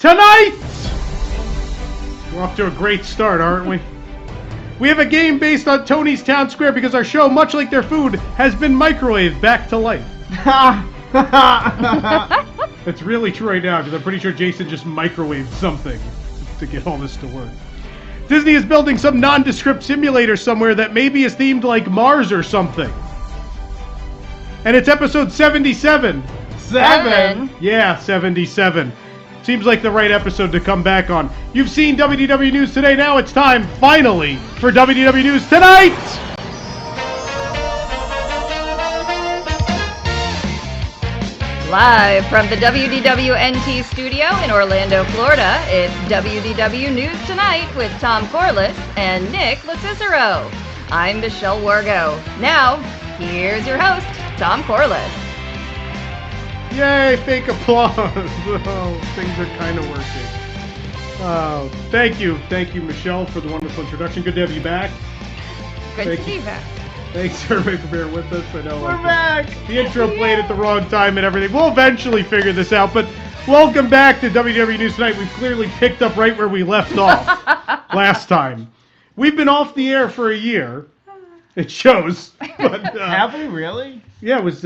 Tonight! We're off to a great start, aren't we? We have a game based on Tony's Town Square because our show, much like their food, has been microwaved back to life. That's really true right now because I'm pretty sure Jason just microwaved something to get all this to work. Disney is building some nondescript simulator somewhere that maybe is themed like Mars or something. And it's episode 77. 7? Yeah, 77. Seems like the right episode to come back on. You've seen WDW News Today. Now it's time, finally, for WDW News Tonight! Live from the WDWNT studio in Orlando, Florida, it's WDW News Tonight with Tom Corless and Nick LoCicero. I'm Michelle Wargo. Now, here's your host, Tom Corless. Yay, fake applause. Oh, things are kind of working. Oh, thank you, Michelle, for the wonderful introduction. Good to have you back. Good to be back. Thanks, everybody, for bearing with us. I know we're back. The intro played at the wrong time and everything. We'll eventually figure this out, but welcome back to WDW News Tonight. We've clearly picked up right where we left off last time. We've been off the air for a year. It shows. But, have we really? Yeah, it was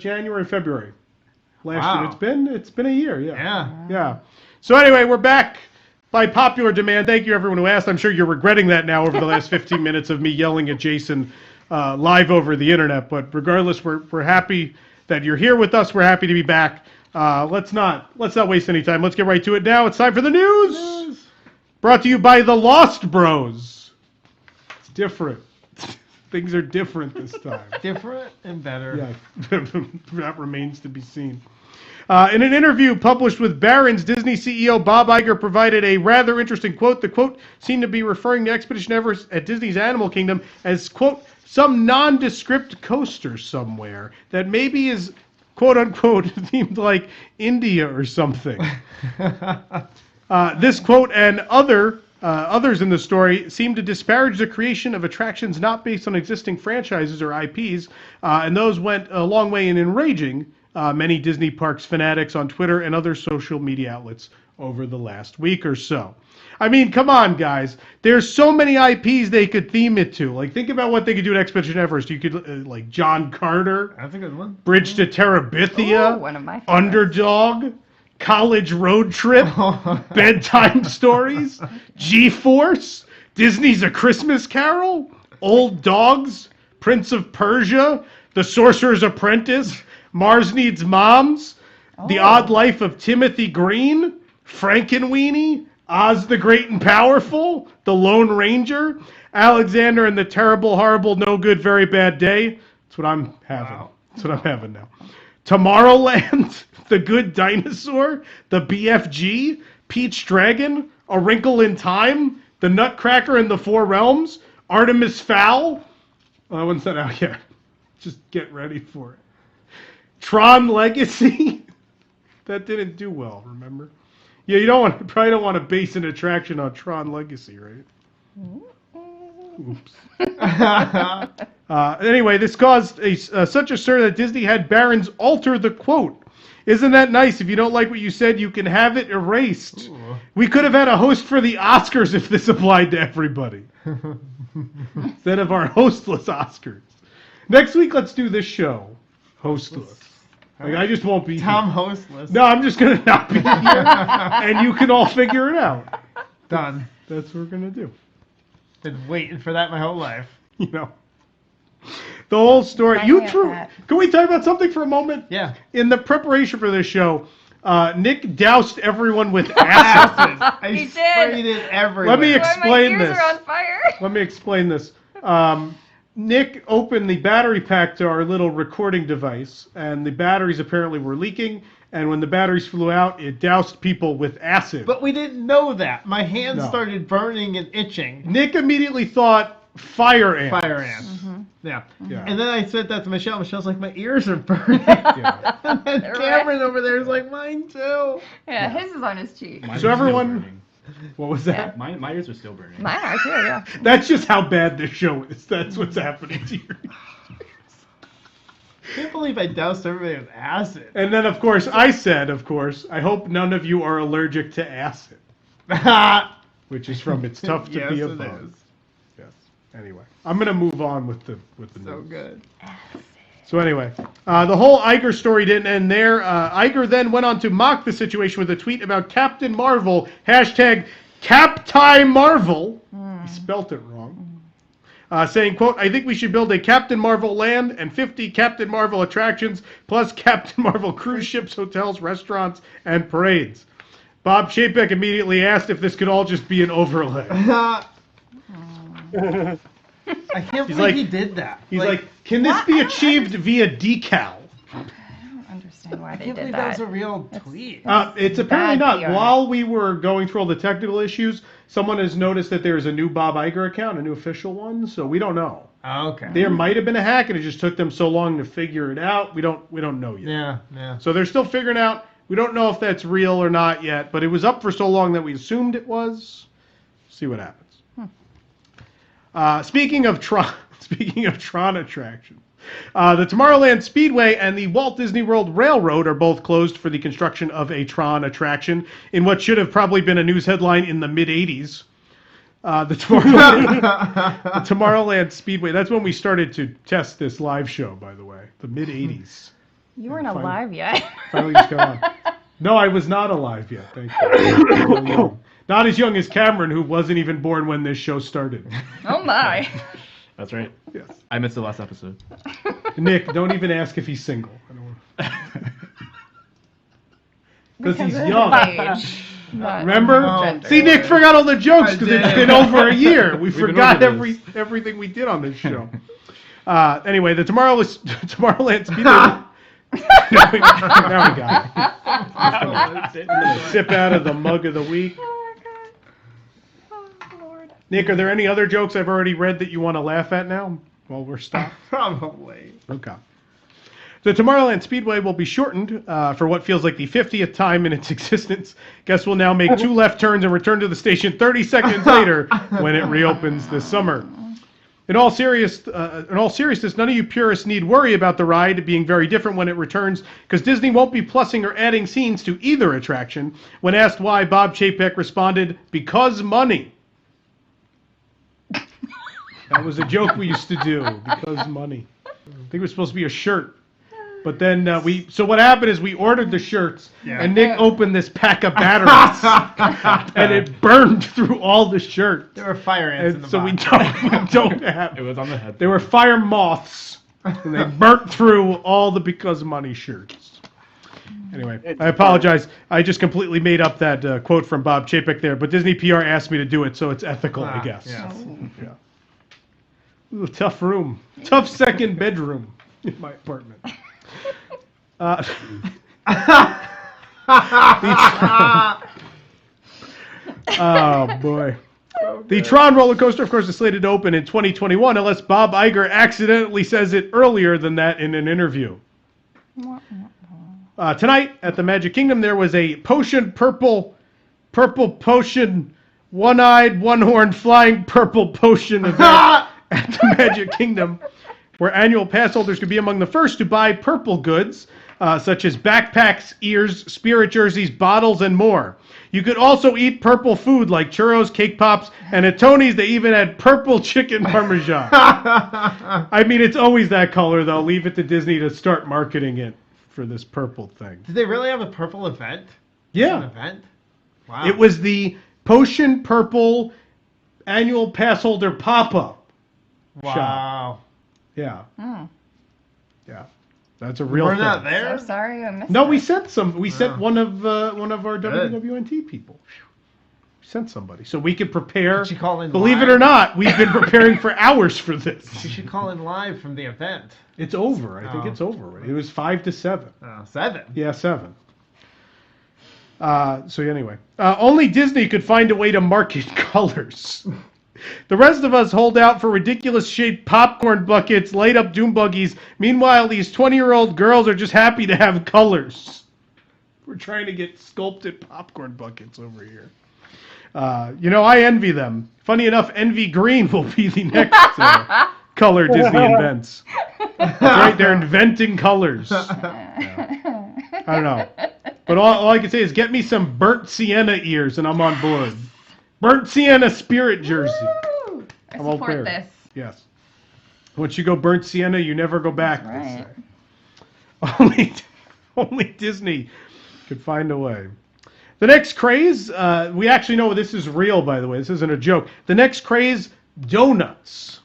January, February last year. It's been a year. Yeah. So anyway, we're back by popular demand. Thank you, everyone who asked. I'm sure you're regretting that now over the last 15 minutes of me yelling at Jason live over the internet. But regardless, we're happy that you're here with us. We're happy to be back. Let's not waste any time. Let's get right to it now. It's time for the news. Brought to you by the Lost Bros. It's different. Things are different this time. Different and better. Yeah, that remains to be seen. In an interview published with Barron's, Disney CEO Bob Iger provided a rather interesting quote. The quote seemed to be referring to Expedition Everest at Disney's Animal Kingdom as, quote, some nondescript coaster somewhere that maybe is, quote unquote, themed like India or something. This quote and others in the story seem to disparage the creation of attractions not based on existing franchises or IPs, and those went a long way in enraging many Disney Parks fanatics on Twitter and other social media outlets over the last week or so. I mean, come on, guys. There's so many IPs they could theme it to. Like, think about what they could do at Expedition Everest. You could, like, John Carter. That's a good one. Bridge to Terabithia. Ooh, one of my favorites. Underdog. College Road Trip. Bedtime Stories. G-Force. Disney's A Christmas Carol. Old Dogs. Prince of Persia. The Sorcerer's Apprentice. Mars Needs Moms. The Odd Life of Timothy Green. Frankenweenie. Oz the Great and Powerful, The Lone Ranger, Alexander and the Terrible, Horrible, No Good, Very Bad Day. That's what I'm having. Wow. That's what I'm having now. Tomorrowland, The Good Dinosaur, The BFG, Peach Dragon, A Wrinkle in Time, The Nutcracker and the Four Realms, Artemis Fowl. That one's not out yet. Just get ready for it. Tron Legacy. That didn't do well, remember? Yeah, probably don't want to base an attraction on Tron Legacy, right? Oops. Anyway, this caused such a stir that Disney had Barron's alter the quote. Isn't that nice? If you don't like what you said, you can have it erased. Ooh. We could have had a host for the Oscars if this applied to everybody. Instead of our hostless Oscars. Next week, let's do this show. Hostless. Like, I just won't be Tom here. Hostless. No, I'm just going to not be here, and you can all figure it out. Done. That's what we're going to do. Been waiting for that my whole life. You know. The whole story. Can we talk about something for a moment? Yeah. In the preparation for this show, Nick doused everyone with acid. I sprayed it everywhere. Let me explain this. My ears are on fire. Let me explain this. Nick opened the battery pack to our little recording device, and the batteries apparently were leaking, and when the batteries flew out, it doused people with acid. But we didn't know that. My hands started burning and itching. Nick immediately thought fire ants. Fire ants. Mm-hmm. Yeah. Mm-hmm. And then I said that to Michelle. Michelle's like, my ears are burning. Yeah. And then Cameron over there is like, mine too. Yeah, his is on his cheek. So everyone... What was that? Yeah. My ears are still burning. Mine are too, yeah. That's just how bad this show is. That's what's happening to your ears. I can't believe I doused everybody with acid. And then, of course, I said, I hope none of you are allergic to acid. Which is from It's Tough to Yes, Be a it Bug. is. Yes. Anyway, I'm going to move on with the So news. good. So anyway, the whole Iger story didn't end there. Iger then went on to mock the situation with a tweet about Captain Marvel, hashtag Captai Marvel. He spelt it wrong. Saying, quote, I think we should build a Captain Marvel land and 50 Captain Marvel attractions, plus Captain Marvel cruise ships, hotels, restaurants, and parades. Bob Chapek immediately asked if this could all just be an overlay. I can't He's believe like- he did that. He's like, can this be achieved via decal? I don't understand why I they can't did believe that was that. a real tweet. It's apparently bad not. PR. While we were going through all the technical issues, someone has noticed that there is a new Bob Iger account, a new official one, so we don't know. Okay. There might have been a hack, and it just took them so long to figure it out. We don't know yet. Yeah. So they're still figuring out. We don't know if that's real or not yet, but it was up for so long that we assumed it was. See what happens. Speaking of Tron attractions, the Tomorrowland Speedway and the Walt Disney World Railroad are both closed for the construction of a Tron attraction in what should have probably been a news headline in the mid-'80s. The Tomorrowland Speedway. That's when we started to test this live show, by the way. The mid-'80s. You weren't alive yet. Finally just got on. No, I was not alive yet. Thank you. Not as young as Cameron, who wasn't even born when this show started. Oh my. That's right. Yes. I missed the last episode. Nick, don't even ask if he's single. Because he's of young. age, not Remember? gender. See, Nick forgot all the jokes because it's been over a year. We been forgot over this. everything we did on this show. Anyway, the Tomorrowland Speedway. now we got it. Sip out of the mug of the week. Oh my god. Oh Lord. Nick, are there any other jokes I've already read that you want to laugh at now while we're stopped? Probably. Okay. The Tomorrowland Speedway will be shortened for what feels like the 50th time in its existence. Guests will now make 2 left turns and return to the station 30 seconds later when it reopens this summer. In all seriousness, none of you purists need worry about the ride being very different when it returns, because Disney won't be plussing or adding scenes to either attraction. When asked why, Bob Chapek responded, because money. That was a joke we used to do, because money. I think it was supposed to be a shirt. But then so what happened is we ordered the shirts, and Nick opened this pack of batteries, and it burned through all the shirts. There were fire ants in And the so box. we don't have. It was on the head. They were fire moths, and they burnt through all the Because Money shirts. Anyway, I apologize. I just completely made up that quote from Bob Chapek there, but Disney PR asked me to do it, so it's ethical, I guess. Yes. Yeah. Ooh, tough room. Tough second bedroom in my apartment. Oh, boy. The Tron roller coaster, of course, is slated to open in 2021 unless Bob Iger accidentally says it earlier than that in an interview. Tonight at the Magic Kingdom, there was a purple potion, one-eyed, one-horned, flying purple potion event at the Magic Kingdom, where annual pass holders could be among the first to buy purple goods, such as backpacks, ears, spirit jerseys, bottles, and more. You could also eat purple food like churros, cake pops, and at Tony's they even had purple chicken parmesan. I mean, it's always that color, though. Leave it to Disney to start marketing it for this purple thing. Did they really have a purple event? An Yeah. event? Wow. It was the Potion Purple annual pass holder pop-up. Wow. Yeah. Oh. Yeah. That's a real We're thing. not So there? sorry I missed No, it. we sent some. We sent Oh. one of our WDWNT people. We sent somebody so we could prepare. Did she call in Believe it live? or not, we've been preparing for hours for this. You should call in live from the event. It's over. I think Oh. it's over already. It was 5 to 7. 7. Yeah, 7. So anyway, only Disney could find a way to market colors. The rest of us hold out for ridiculous-shaped popcorn buckets, light-up doom buggies. Meanwhile, these 20-year-old girls are just happy to have colors. We're trying to get sculpted popcorn buckets over here. I envy them. Funny enough, Envy Green will be the next color Disney invents. That's right, they're inventing colors. I don't know. But all I can say is get me some burnt sienna ears and I'm on board. Burnt sienna spirit jersey. Woo! I I'm all support there. this. Yes. Once you go burnt sienna, you never go back. Right. Only Disney could find a way. The next craze, we actually know this is real, by the way. This isn't a joke. The next craze, donuts.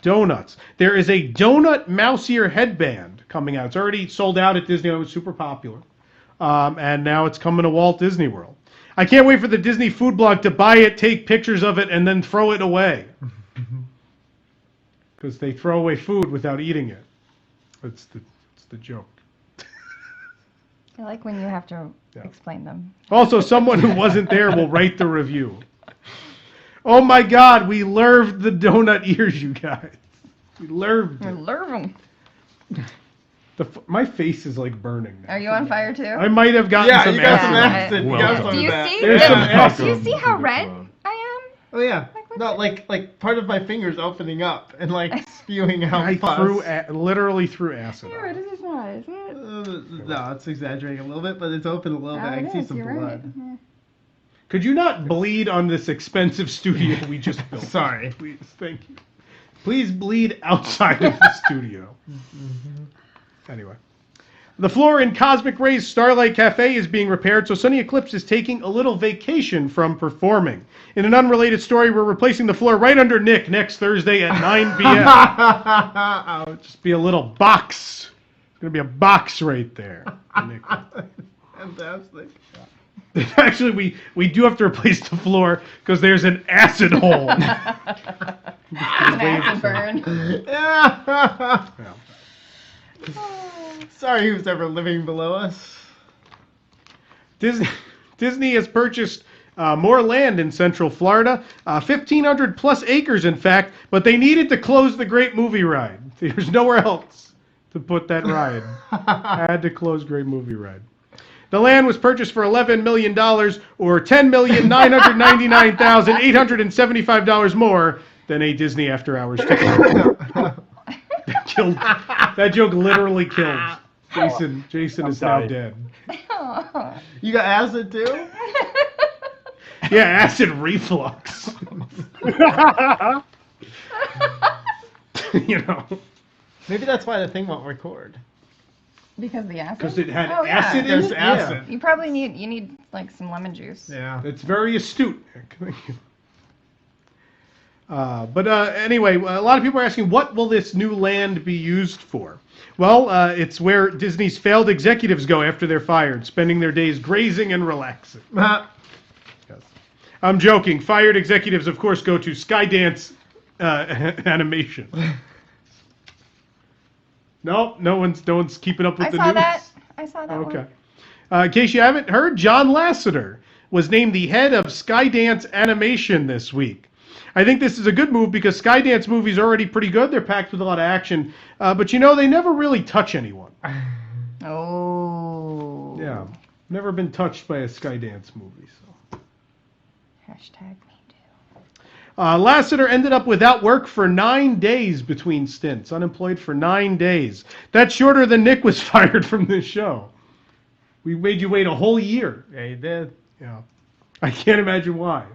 Donuts. There is a donut mouse ear headband coming out. It's already sold out at Disney. It was super popular. And now it's coming to Walt Disney World. I can't wait for the Disney food blog to buy it, take pictures of it, and then throw it away. Because they throw away food without eating it. It's the joke. I like when you have to explain them. Also, someone who wasn't there will write the review. Oh my God, we lerved the donut ears, you guys. We lerved I it. love them. My face is like burning now. Are you on fire too? I might have gotten some you got some acid. acid. You got some Do of you that. see? There's some Do acid. you see how red I Oh yeah. what's No, like part of my fingers opening up and like spewing out I pus. literally threw acid. am? on it. It's not, is it? No, it's exaggerating a little bit, but it's open a little bit. I can see some blood. Could you not bleed on this expensive studio we just built? Sorry. Please, thank you. Please bleed outside of the studio. Anyway. The floor in Cosmic Ray's Starlight Cafe is being repaired, so Sunny Eclipse is taking a little vacation from performing. In an unrelated story, we're replacing the floor right under Nick next Thursday at 9 p.m. Just be a little box. It's going to be a box right there. Nick. Fantastic. Actually, we do have to replace the floor because there's an acid hole. An acid burn. Yeah. Yeah. Sorry who's ever living below us. Disney has purchased more land in Central Florida, 1,500 plus acres, in fact, but they needed to close the Great Movie Ride. There's nowhere else to put that ride. Had to close Great Movie Ride. The land was purchased for $11 million, or $10,999,875 more than a Disney After Hours ticket. That joke literally killed. Jason is now sorry. dead. You got acid too? Yeah, acid reflux. You know, Maybe that's why the thing won't record. Because of the acid? because it had Oh, yeah. acid in There's it. acid. You probably need like some lemon juice. Yeah. It's very astute, Nick. Thank you. Anyway, a lot of people are asking, what will this new land be used for? Well, it's where Disney's failed executives go after they're fired, spending their days grazing and relaxing. Yes. I'm joking. Fired executives, of course, go to Skydance Animation. No one's keeping up with I the saw news. that. I saw that Okay. one. In case you haven't heard, John Lasseter was named the head of Skydance Animation this week. I think this is a good move because Skydance movies are already pretty good. They're packed with a lot of action. But you know, they never really touch anyone. Oh. Yeah. Never been touched by a Skydance movie. So. Hashtag me too. Lasseter ended up without work for 9 days between stints. Unemployed for 9 days. That's shorter than Nick was fired from this show. We made you wait a whole year. Yeah, you did. Yeah. I can't imagine why.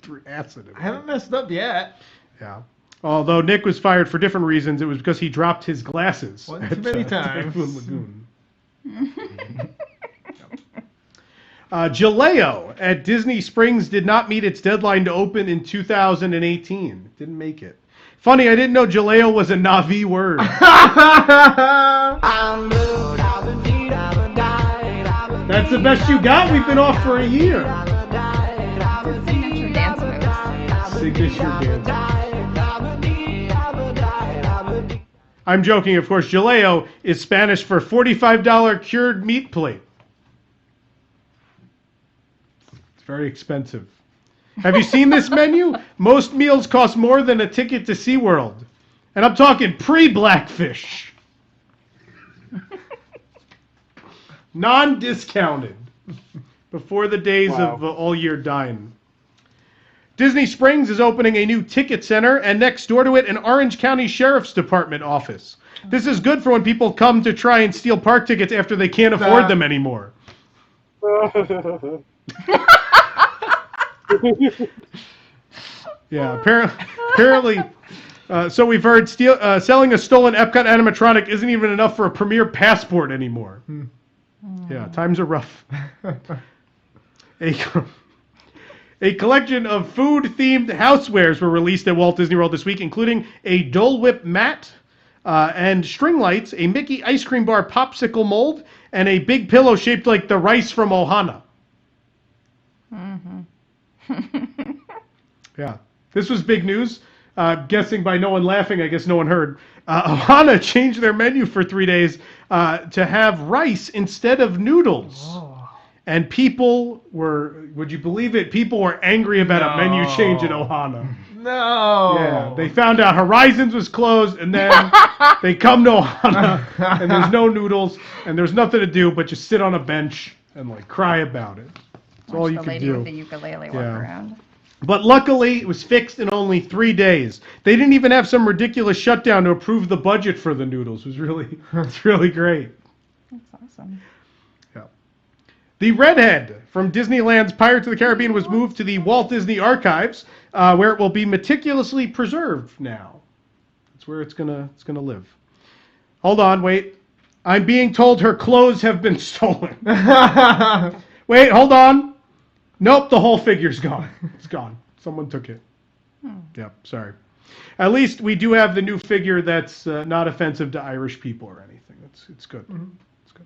Threw acid in I haven't messed up yet. Yeah. Although Nick was fired for different reasons, it was because he dropped his glasses. One at, too many times. Typhoon Lagoon. Jaleo at Disney Springs did not meet its deadline to open in 2018. Didn't make it. Funny, I didn't know Jaleo was a Na'vi word. That's the best you got? We've been off for a year. Signature dance moves. Signature dance. I'm joking, of course. Jaleo is Spanish for $45 cured meat plate. It's very expensive. Have you seen this menu? Most meals cost more than a ticket to SeaWorld. And I'm talking pre-Blackfish. Non-discounted. Before the days of all year dine. Disney Springs is opening a new ticket center, and next door to it, an Orange County Sheriff's Department office. This is good for when people come to try and steal park tickets after they can't afford them anymore. Yeah, apparently. So we've heard selling a stolen Epcot animatronic isn't even enough for a Premier passport anymore. Yeah, times are rough. A collection of food-themed housewares were released at Walt Disney World this week, including a Dole Whip mat and string lights, a Mickey ice cream bar popsicle mold, and a big pillow shaped like the rice from Ohana. Yeah, this was big news. Guessing by no one laughing, I guess no one heard. Ohana changed their menu for 3 days to have rice instead of noodles. Oh. And people were, would you believe it? People were angry about a menu change at Ohana. No. Yeah, they found out Horizons was closed, and then they come to Ohana, and there's no noodles, and there's nothing to do but just sit on a bench and like cry about it. That's all you can do. The lady with the ukulele walk around. But luckily, it was fixed in only 3 days. They didn't even have some ridiculous shutdown to approve the budget for the noodles. It's really great. That's awesome. Yeah. The Redhead from Disneyland's Pirates of the Caribbean was moved to the Walt Disney Archives, where it will be meticulously preserved now. That's where it's gonna live. Hold on, wait. I'm being told her clothes have been stolen. Wait, hold on. Nope, the whole figure's gone. It's gone. Someone took it. Yep, sorry. At least we do have the new figure that's not offensive to Irish people or anything. It's good. It's good.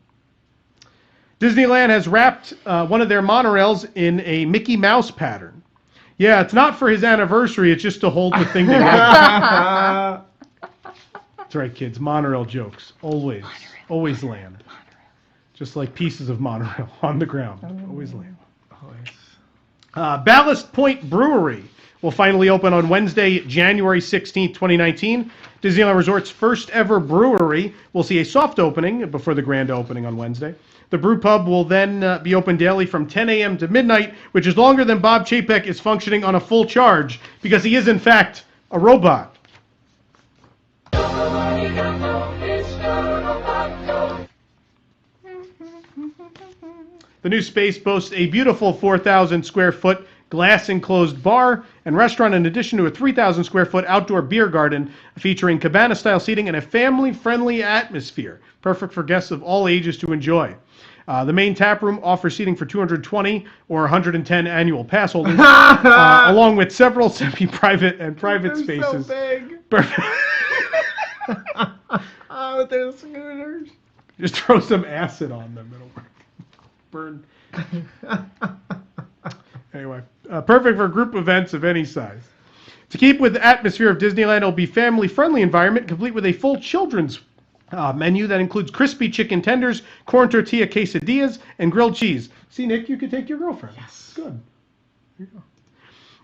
Disneyland has wrapped one of their monorails in a Mickey Mouse pattern. Yeah, it's not for his anniversary. It's just to hold the thing together. That's right, kids. Monorail jokes. Always land. Just like pieces of monorail on the ground. Always land. Ballast Point Brewery will finally open on Wednesday, January 16th, 2019. Disneyland Resort's first ever brewery will see a soft opening before the grand opening on Wednesday. The brew pub will then be open daily from 10 a.m. to midnight, which is longer than Bob Chapek is functioning on a full charge, because he is, in fact, a robot. The new space boasts a beautiful 4,000 square foot glass enclosed bar and restaurant, in addition to a 3,000 square foot outdoor beer garden featuring cabana style seating and a family friendly atmosphere, perfect for guests of all ages to enjoy. The main tap room offers seating for 220 or 110 annual pass holders, along with several semi-private and private spaces. So big. Perfect. Oh, they're scooters. Just throw some acid on them. It'll work. Burn. Anyway, perfect for group events of any size. To keep with the atmosphere of Disneyland, it'll be family-friendly environment, complete with a full children's menu that includes crispy chicken tenders, corn tortilla quesadillas, and grilled cheese. See, Nick, you could take your girlfriend. Yes. Good. Here you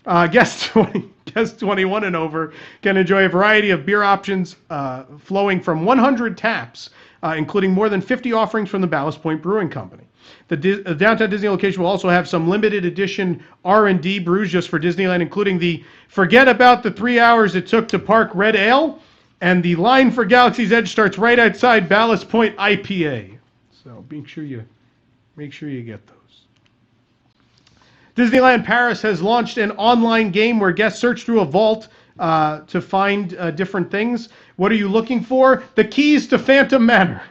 go. Guests 21 and over can enjoy a variety of beer options flowing from 100 taps, including more than 50 offerings from the Ballast Point Brewing Company. The downtown Disney location will also have some limited edition R&D brews just for Disneyland, including the Forget About the 3 Hours It Took to Park Red Ale, and the line for Galaxy's Edge starts right outside Ballast Point IPA. So make sure you get those. Disneyland Paris has launched an online game where guests search through a vault to find different things. What are you looking for? The keys to Phantom Manor.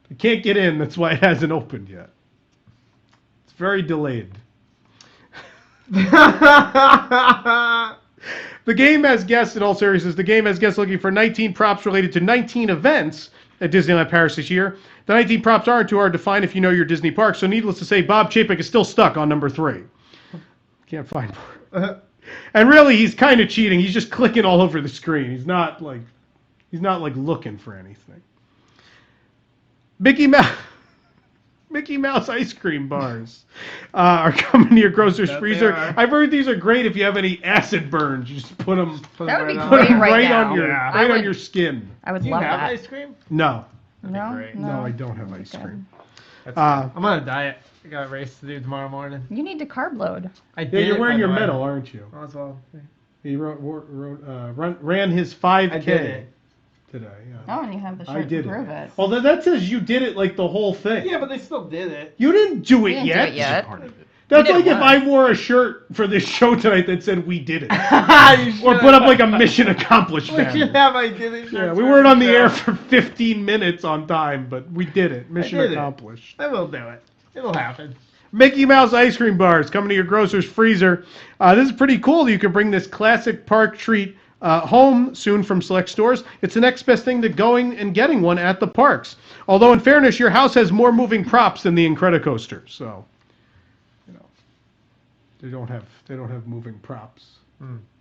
You can't get in, that's why it hasn't opened yet. It's very delayed. The game has guests, in all seriousness, the game has guests looking for 19 props related to 19 events at Disneyland Paris this year. The 19 props aren't too hard to find if you know your Disney parks, so needless to say, Bob Chapek is still stuck on number 3. Can't find more. And really, he's kind of cheating. He's just clicking all over the screen. He's not like looking for anything. Mickey Mouse ice cream bars are coming to your grocer's freezer. I've heard these are great if you have any acid burns. You just put them. That would be great right now. On your skin. I would Do you love have that. ice cream? No. That'd be great. No, I don't have ice cream. I'm on a diet. I got a race to do tomorrow morning. You need to carb load. I Yeah, did. you're wearing your medal. medal, aren't you? Oh, as well. He ran his 5K I did it. today. Yeah. Oh, and you have the I shirt did to prove it. it. Well, that says you did it like the whole thing. Yeah, but they still did it. You didn't do You it didn't yet. do it yet. Part of it. That's You did like it if I once. wore a shirt for this show tonight that said we did it. You Or should put up have. like a mission accomplished We banner. should have. I did it. Yeah, we weren't on the air for 15 minutes on time, but we did it. Mission did it. accomplished. I will do it. It'll happen. Mickey Mouse ice cream bars coming to your grocer's freezer. This is pretty cool. You can bring this classic park treat home soon from select stores. It's the next best thing to going and getting one at the parks. Although, in fairness, your house has more moving props than the Incredicoaster, so you know they don't have moving props.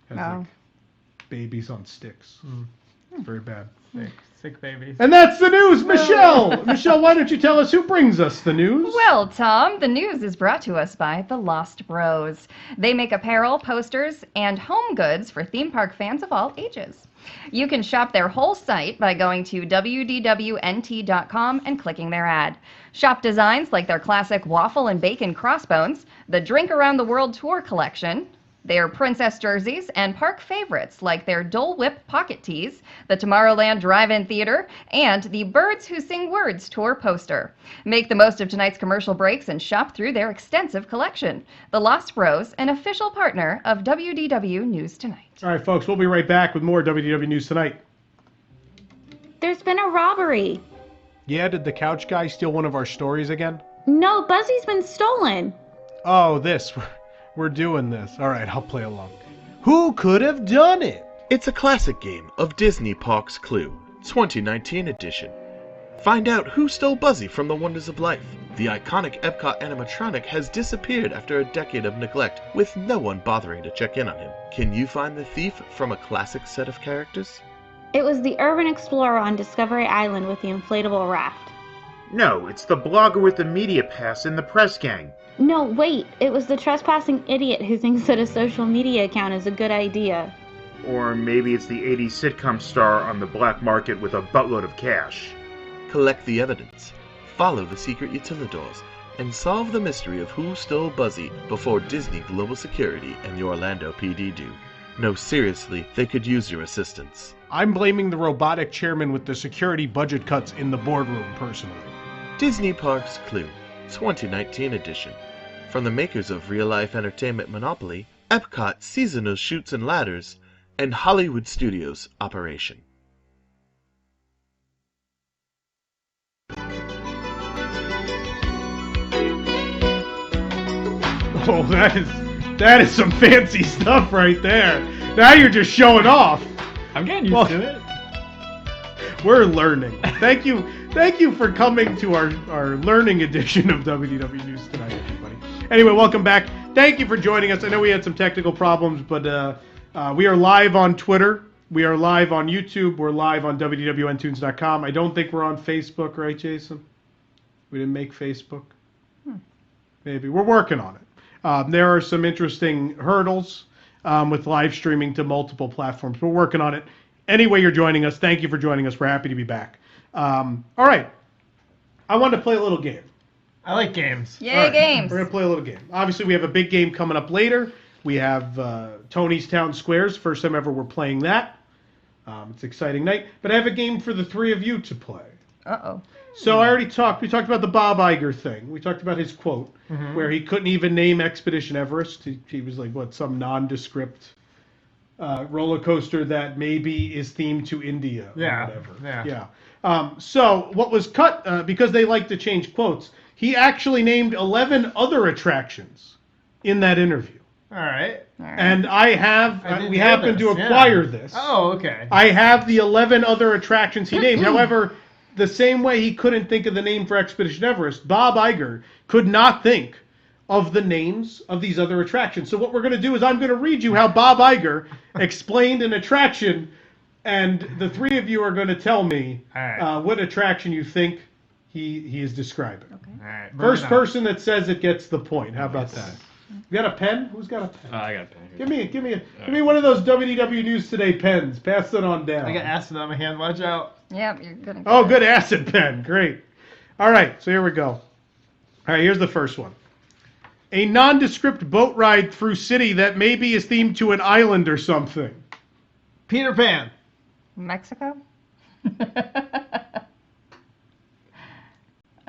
Has Oh. like babies on sticks. It's very bad. Sick babies. And that's the news, Michelle. Michelle, why don't you tell us who brings us the news? Well, Tom, the news is brought to us by the Lost Bros. They make apparel, posters, and home goods for theme park fans of all ages. You can shop their whole site by going to WDWNT.com and clicking their ad. Shop designs like their classic waffle and bacon crossbones, the Drink Around the World Tour collection, their princess jerseys, and park favorites like their Dole Whip pocket tees, the Tomorrowland Drive-In Theater, and the Birds Who Sing Words tour poster. Make the most of tonight's commercial breaks and shop through their extensive collection. The Lost Bros, an official partner of WDW News Tonight. All right, folks, we'll be right back with more WDW News Tonight. There's been a robbery. Yeah, did the couch guy steal one of our stories again? No, Buzzy's been stolen. Oh, this. We're doing this. All right, I'll play along. Who could have done it? It's a classic game of Disney Parks Clue, 2019 edition. Find out who stole Buzzy from the Wonders of Life. The iconic Epcot animatronic has disappeared after a decade of neglect, with no one bothering to check in on him. Can you find the thief from a classic set of characters? It was the urban explorer on Discovery Island with the inflatable raft. No, it's the blogger with the media pass in the press gang. No, wait, it was the trespassing idiot who thinks that a social media account is a good idea. Or maybe it's the 80s sitcom star on the black market with a buttload of cash. Collect the evidence, follow the secret utilidors, and solve the mystery of who stole Buzzy before Disney Global Security and the Orlando PD do. No, seriously, they could use your assistance. I'm blaming the robotic chairman with the security budget cuts in the boardroom, personally. Disney Parks Clue, 2019 edition. From the makers of real-life entertainment Monopoly, Epcot Seasonal Chutes and Ladders, and Hollywood Studios Operation. Oh, that is some fancy stuff right there. Now you're just showing off. I'm getting used Well, to it. We're learning. Thank you for coming to our learning edition of WDW News Tonight, everybody. Anyway, welcome back. Thank you for joining us. I know we had some technical problems, but we are live on Twitter. We are live on YouTube. We're live on WDWNtunes.com. I don't think we're on Facebook, right, Jason? We didn't make Facebook. Maybe. We're working on it. There are some interesting hurdles with live streaming to multiple platforms. We're working on it. Anyway, you're joining us. Thank you for joining us. We're happy to be back. All right. I wanted to play a little game. I like games. Yay, All right, games. We're going to play a little game. Obviously, we have a big game coming up later. We have Tony's Town Squares. First time ever we're playing that. It's an exciting night. But I have a game for the three of you to play. Uh-oh. So we talked about the Bob Iger thing. We talked about his quote, where he couldn't even name Expedition Everest. He was like, some nondescript roller coaster that maybe is themed to India or whatever. Yeah. So what was cut, because they like to change quotes, he actually named 11 other attractions in that interview. All right. And we hear happen to this, yeah. acquire this. Oh, okay. I have the 11 other attractions he named. However, the same way he couldn't think of the name for Expedition Everest, Bob Iger could not think of the names of these other attractions. So what we're going to do is I'm going to read you how Bob Iger explained an attraction, and the three of you are going to tell me what attraction you think he is describing. Okay. All right. First person that says it gets the point. How about that? You got a pen? Who's got a pen? I got a pen here. Give me one of those WDW News Today pens. Pass it on down. I got acid on my hand. Watch out. Yep, you're good. Oh, good acid pen. Great. All right, so here we go. All right, here's the first one. A nondescript boat ride through city that maybe is themed to an island or something. Peter Pan. Mexico?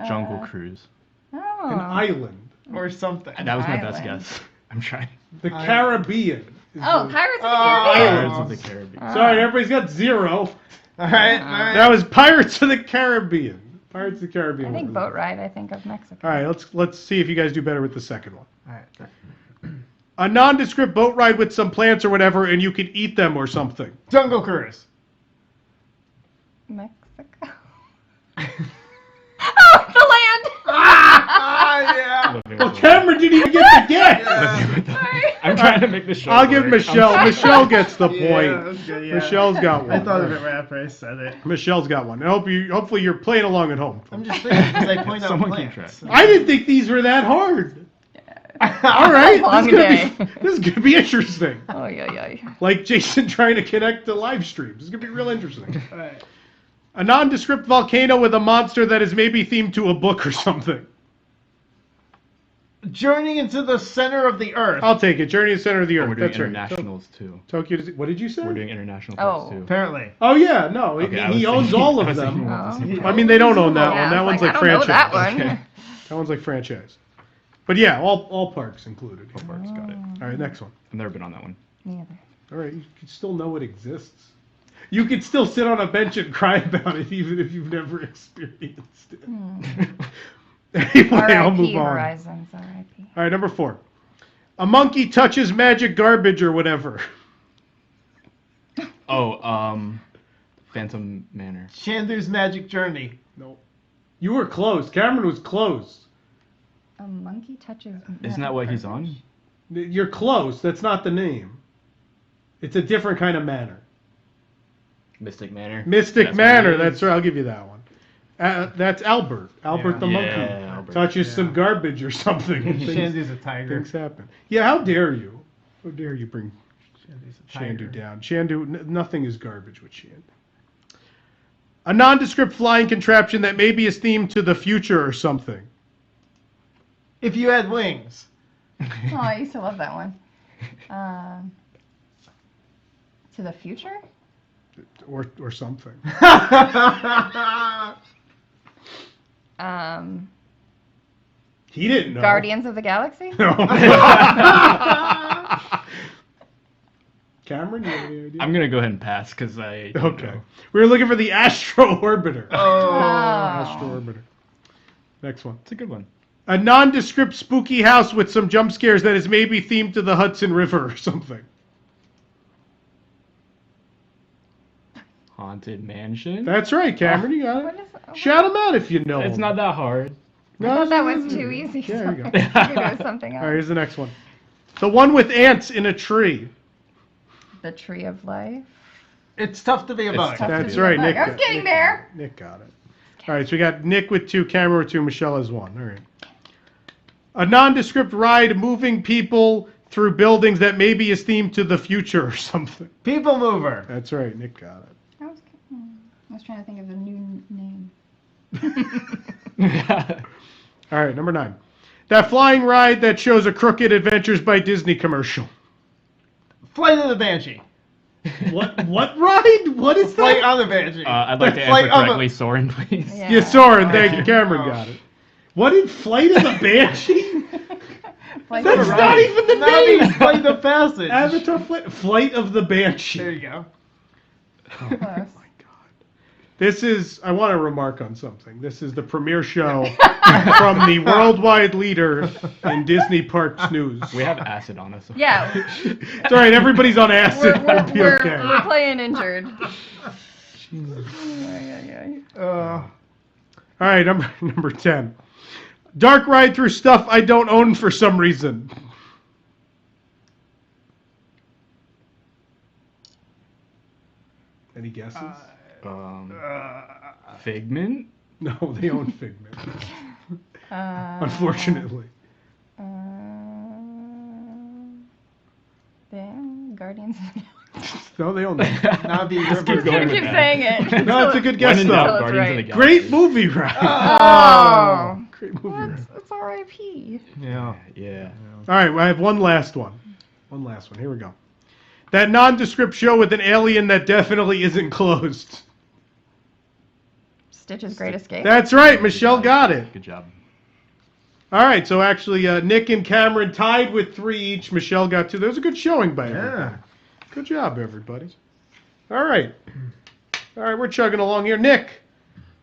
Jungle Cruise. Oh. An island. Or something. That was my best Island. guess. I'm trying. The Caribbean. is Oh, the- Pirates of the Pirates Caribbean. of the Caribbean. Sorry, everybody's got 0. All right. That was Pirates of the Caribbean. Pirates of the Caribbean. I think boat ride, I think of Mexico. All right, let's see if you guys do better with the second one. All right. A nondescript boat ride with some plants or whatever, and you can eat them or something. Jungle Cruise. Mexico. Oh, the land! Yeah. Well, Cameron didn't even get the guess. Sorry. I'm trying to make this show. I'll give work. Michelle. Michelle gets the Yeah, point. that's good, yeah. Michelle's got one. I thought of it right after I said it. Michelle's got one. Hopefully you're playing along at home. I'm just thinking because I point out Someone keep plants. I didn't think these were that hard. All right, Long this is gonna be interesting. Oh, yeah. Like Jason trying to connect to live streams. It's gonna be real interesting. All right. A nondescript volcano with a monster that is maybe themed to a book or something. Journey into the center of the earth. I'll take it. Journey to the Center of the Oh, Earth. we're doing That's right. internationals too. Tokyo. What did you say? We're doing international Oh. parts too. Apparently. Oh yeah, no, Okay, I he was owns thinking- all I of was thinking them. about Disney Oh. I mean, they don't own that Yeah, one. That I was one's like I don't know franchise. that one. Okay. That one's like franchise. But yeah, all parks included. All parts, got it. All right, next one. I've never been on that one. Neither. All right, you can still know it exists. You can still sit on a bench and cry about it, even if you've never experienced it. Anyway, I'll move R.I.P. on. Horizons, R.I.P. All right, number 4. A monkey touches magic garbage or whatever. Oh, Phantom Manor. Shandu's Magic Journey. No. You were close. Cameron was close. A monkey touches... Isn't that what he's on? You're close. That's not the name. It's a different kind of manor. Mystic Manor. Mystic That's Manor. what it is. That's right. I'll give you that one. That's Albert. Albert Yeah. the monkey. Yeah, Albert. Touches Yeah. some garbage or something. and Shandu's a tiger. things happen. Yeah, how dare you? How dare you bring Shandu's a tiger. Shandu down? Shandu, nothing is garbage with Shandu. A nondescript flying contraption that maybe is themed to the future or something. If you had wings. Oh, I used to love that one. To the future? Or something. He didn't know. Guardians of the Galaxy? No. Cameron, you have any idea? I'm gonna go ahead and pass because I. don't Okay. know. We were looking for the Astro Orbiter. Oh. Astro Orbiter. Next one. It's a good one. A nondescript spooky house with some jump scares that is maybe themed to the Hudson River or something. Haunted Mansion. That's right, Cameron. You got What it. is... Shout them out if you know. It's them. not that hard. I thought that was it's- too easy. Yeah, there you go. Maybe it was something All right, else. here's the next one. The one with ants in a tree. The Tree of Life? It's tough to be a bug. tough. That's be right, a Nick. bug. I was getting there. Nick got it. All right, so we got Nick with 2, Cameron with 2, Michelle has 1. All right. A nondescript ride moving people through buildings that maybe is themed to the future or something. People Mover. That's right, Nick got it. I was trying to think of a new name. All right, number 9. That flying ride that shows a Crooked Adventures by Disney commercial. Flight of the Banshee. What ride? What is Flight that? on the Banshee. I'd like to Flight answer of a- correctly. Soren, please. Yeah. You saw it. Thank you. Cameron Oh. got it. What in Flight of the Banshee? Like That's the not ride. even the Now name. he's Flight of Passage. Avatar Flight of the Banshee. There you go. Close. This is, I want to remark on something. This is the premiere show from the worldwide leader in Disney Parks news. We have acid on us. Yeah, It's all right, everybody's on acid. It'll be okay. we're playing injured. All right, number 10. Dark ride through stuff I don't own for some reason. Any guesses? Figment. No, they own Figment. Uh, Unfortunately. Guardians of the Galaxy. No, they own that. Now be Just keep River. going. I keep that. saying it. No, it's a good guess When in though. doubt, That's Guardians of the right. Galaxy. Great movie ride. Oh, Great movie. It's R.I.P. Yeah. Yeah. All right, well, I have one last one. One last one. Here we go. That nondescript show with an alien that definitely isn't closed. Stitch's Great Escape. That's right. Michelle got it. Good job. All right, so actually, Nick and Cameron tied with 3 each. Michelle got 2. That was a good showing by everybody. Yeah. Good job, everybody. All right. All right, we're chugging along here. Nick,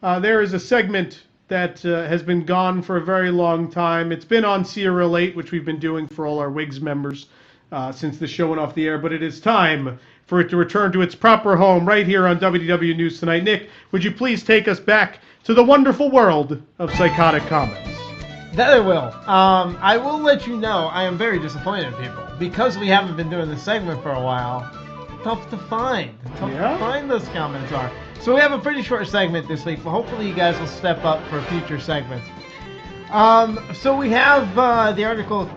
there is a segment that has been gone for a very long time. It's been on Serial 8, which we've been doing for all our WIGS members since the show went off the air, but it is time for it to return to its proper home right here on WDW News Tonight. Nick, would you please take us back to the wonderful world of psychotic comments? That I will. I will let you know I am very disappointed in people. Because we haven't been doing this segment for a while, tough to find. Tough to find those comments are. So we have a pretty short segment this week, but hopefully you guys will step up for future segments. So we have the article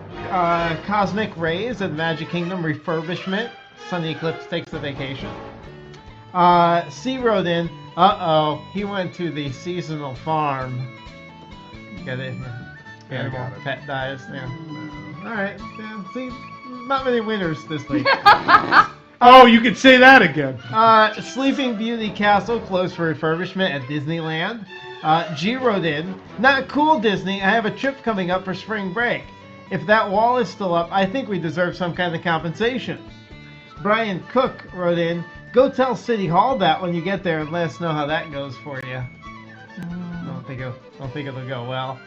Cosmic Rays at Magic Kingdom Refurbishment. Sunny Eclipse takes a vacation. C wrote in, he went to the seasonal farm. Get it? Animal pet dies. Yeah. Alright. Yeah. See, not many winners this week. Oh, you could say that again. Sleeping Beauty Castle closed for refurbishment at Disneyland. G wrote in, not cool Disney, I have a trip coming up for spring break. If that wall is still up, I think we deserve some kind of compensation. Brian Cook wrote in, go tell City Hall that when you get there and let us know how that goes for you. I don't think it'll go well.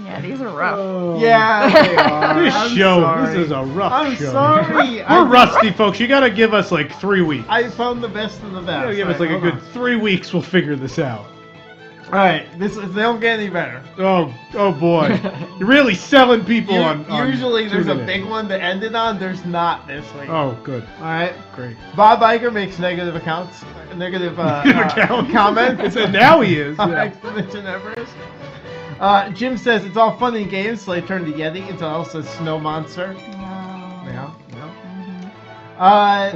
Yeah, these are rough. Oh. Yeah, they are. This is a rough I'm show. sorry. We're rusty, folks. You got to give us like 3 weeks. I found the best of the best. You gotta give us like a good 3 weeks. We'll figure this out. All right, they don't get any better. Oh boy. You're really selling people on Usually there's a tuning in. big one to end it on. There's not this week. Oh, good. All right. Great. Bob Iger makes negative accounts. Negative comments. And now he is. on Yeah. Expedition Everest. Jim says it's all fun and games, so they turned the Yeti into also Snow Monster. Yeah.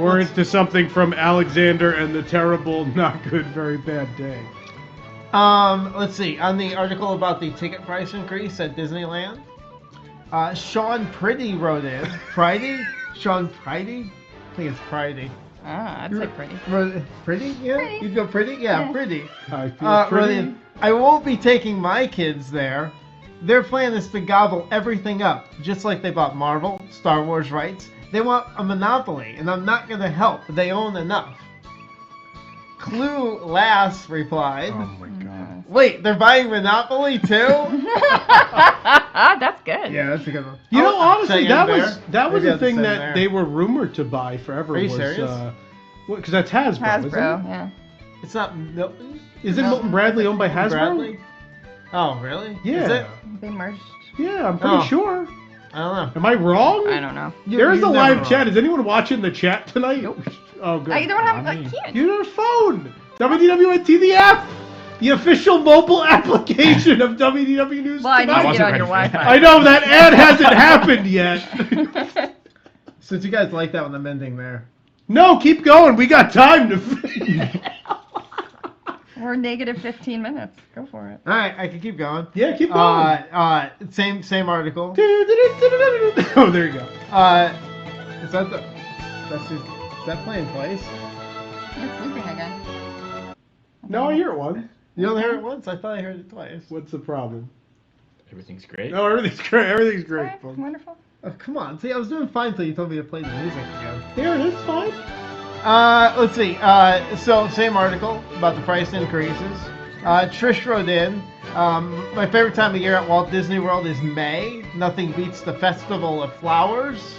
Or into something from Alexander and the Terrible, Not Good, Very Bad Day. Let's see. On the article about the ticket price increase at Disneyland, Sean Pretty wrote in. Friday? Sean Pretty? I think it's Friday. I'd say pretty. Pretty? Yeah? Pretty. You'd go pretty? Yeah, pretty. I feel Wrote pretty. in, I won't be taking my kids there. Their plan is to gobble everything up, just like they bought Marvel, Star Wars rights. They want a monopoly, and I'm not going to help. They own enough. Clue Lass replied, Oh my god. wait, they're buying Monopoly too? That's good. Yeah, that's a good one. You know, honestly, Cheyenne that was Bear? a thing Maybe that I'd they were rumored to buy forever. Are you was, serious? Because that's Hasbro, isn't Hasbro, it? yeah. It's not Milton? Isn't Milton Bradley owned by Hasbro? Bradley? Oh, really? Yeah. Is it? They merged. Yeah, I'm pretty Oh. sure. I don't know. Am I wrong? I don't know. There's You're a never live wrong. chat. Is anyone watching the chat tonight? Nope. Oh, good. I don't have. Not I me. can't. Use your phone. WDWNT the app. The official mobile application of WDW News Well, I need Tonight. to get wasn't on your ready for Wi-Fi. I know that ad hasn't happened yet. Since you guys like that one, I'm ending there. No, keep going. We got time to. We're negative 15 minutes. Go for it. All right, I can keep going. Yeah, keep going. Same article. Oh, there you go. Is that playing twice? It's looping again. No, I hear it once. You only heard it once? I thought I heard it twice. What's the problem? Everything's great. No, everything's great. Everything's great. Alright, folks. wonderful. Oh, come on. See, I was doing fine until you told me to play the music again. Here it is. Fine. Let's see. So same article about the price increases. Trish wrote in, my favorite time of year at Walt Disney World is May. Nothing beats the Festival of Flowers.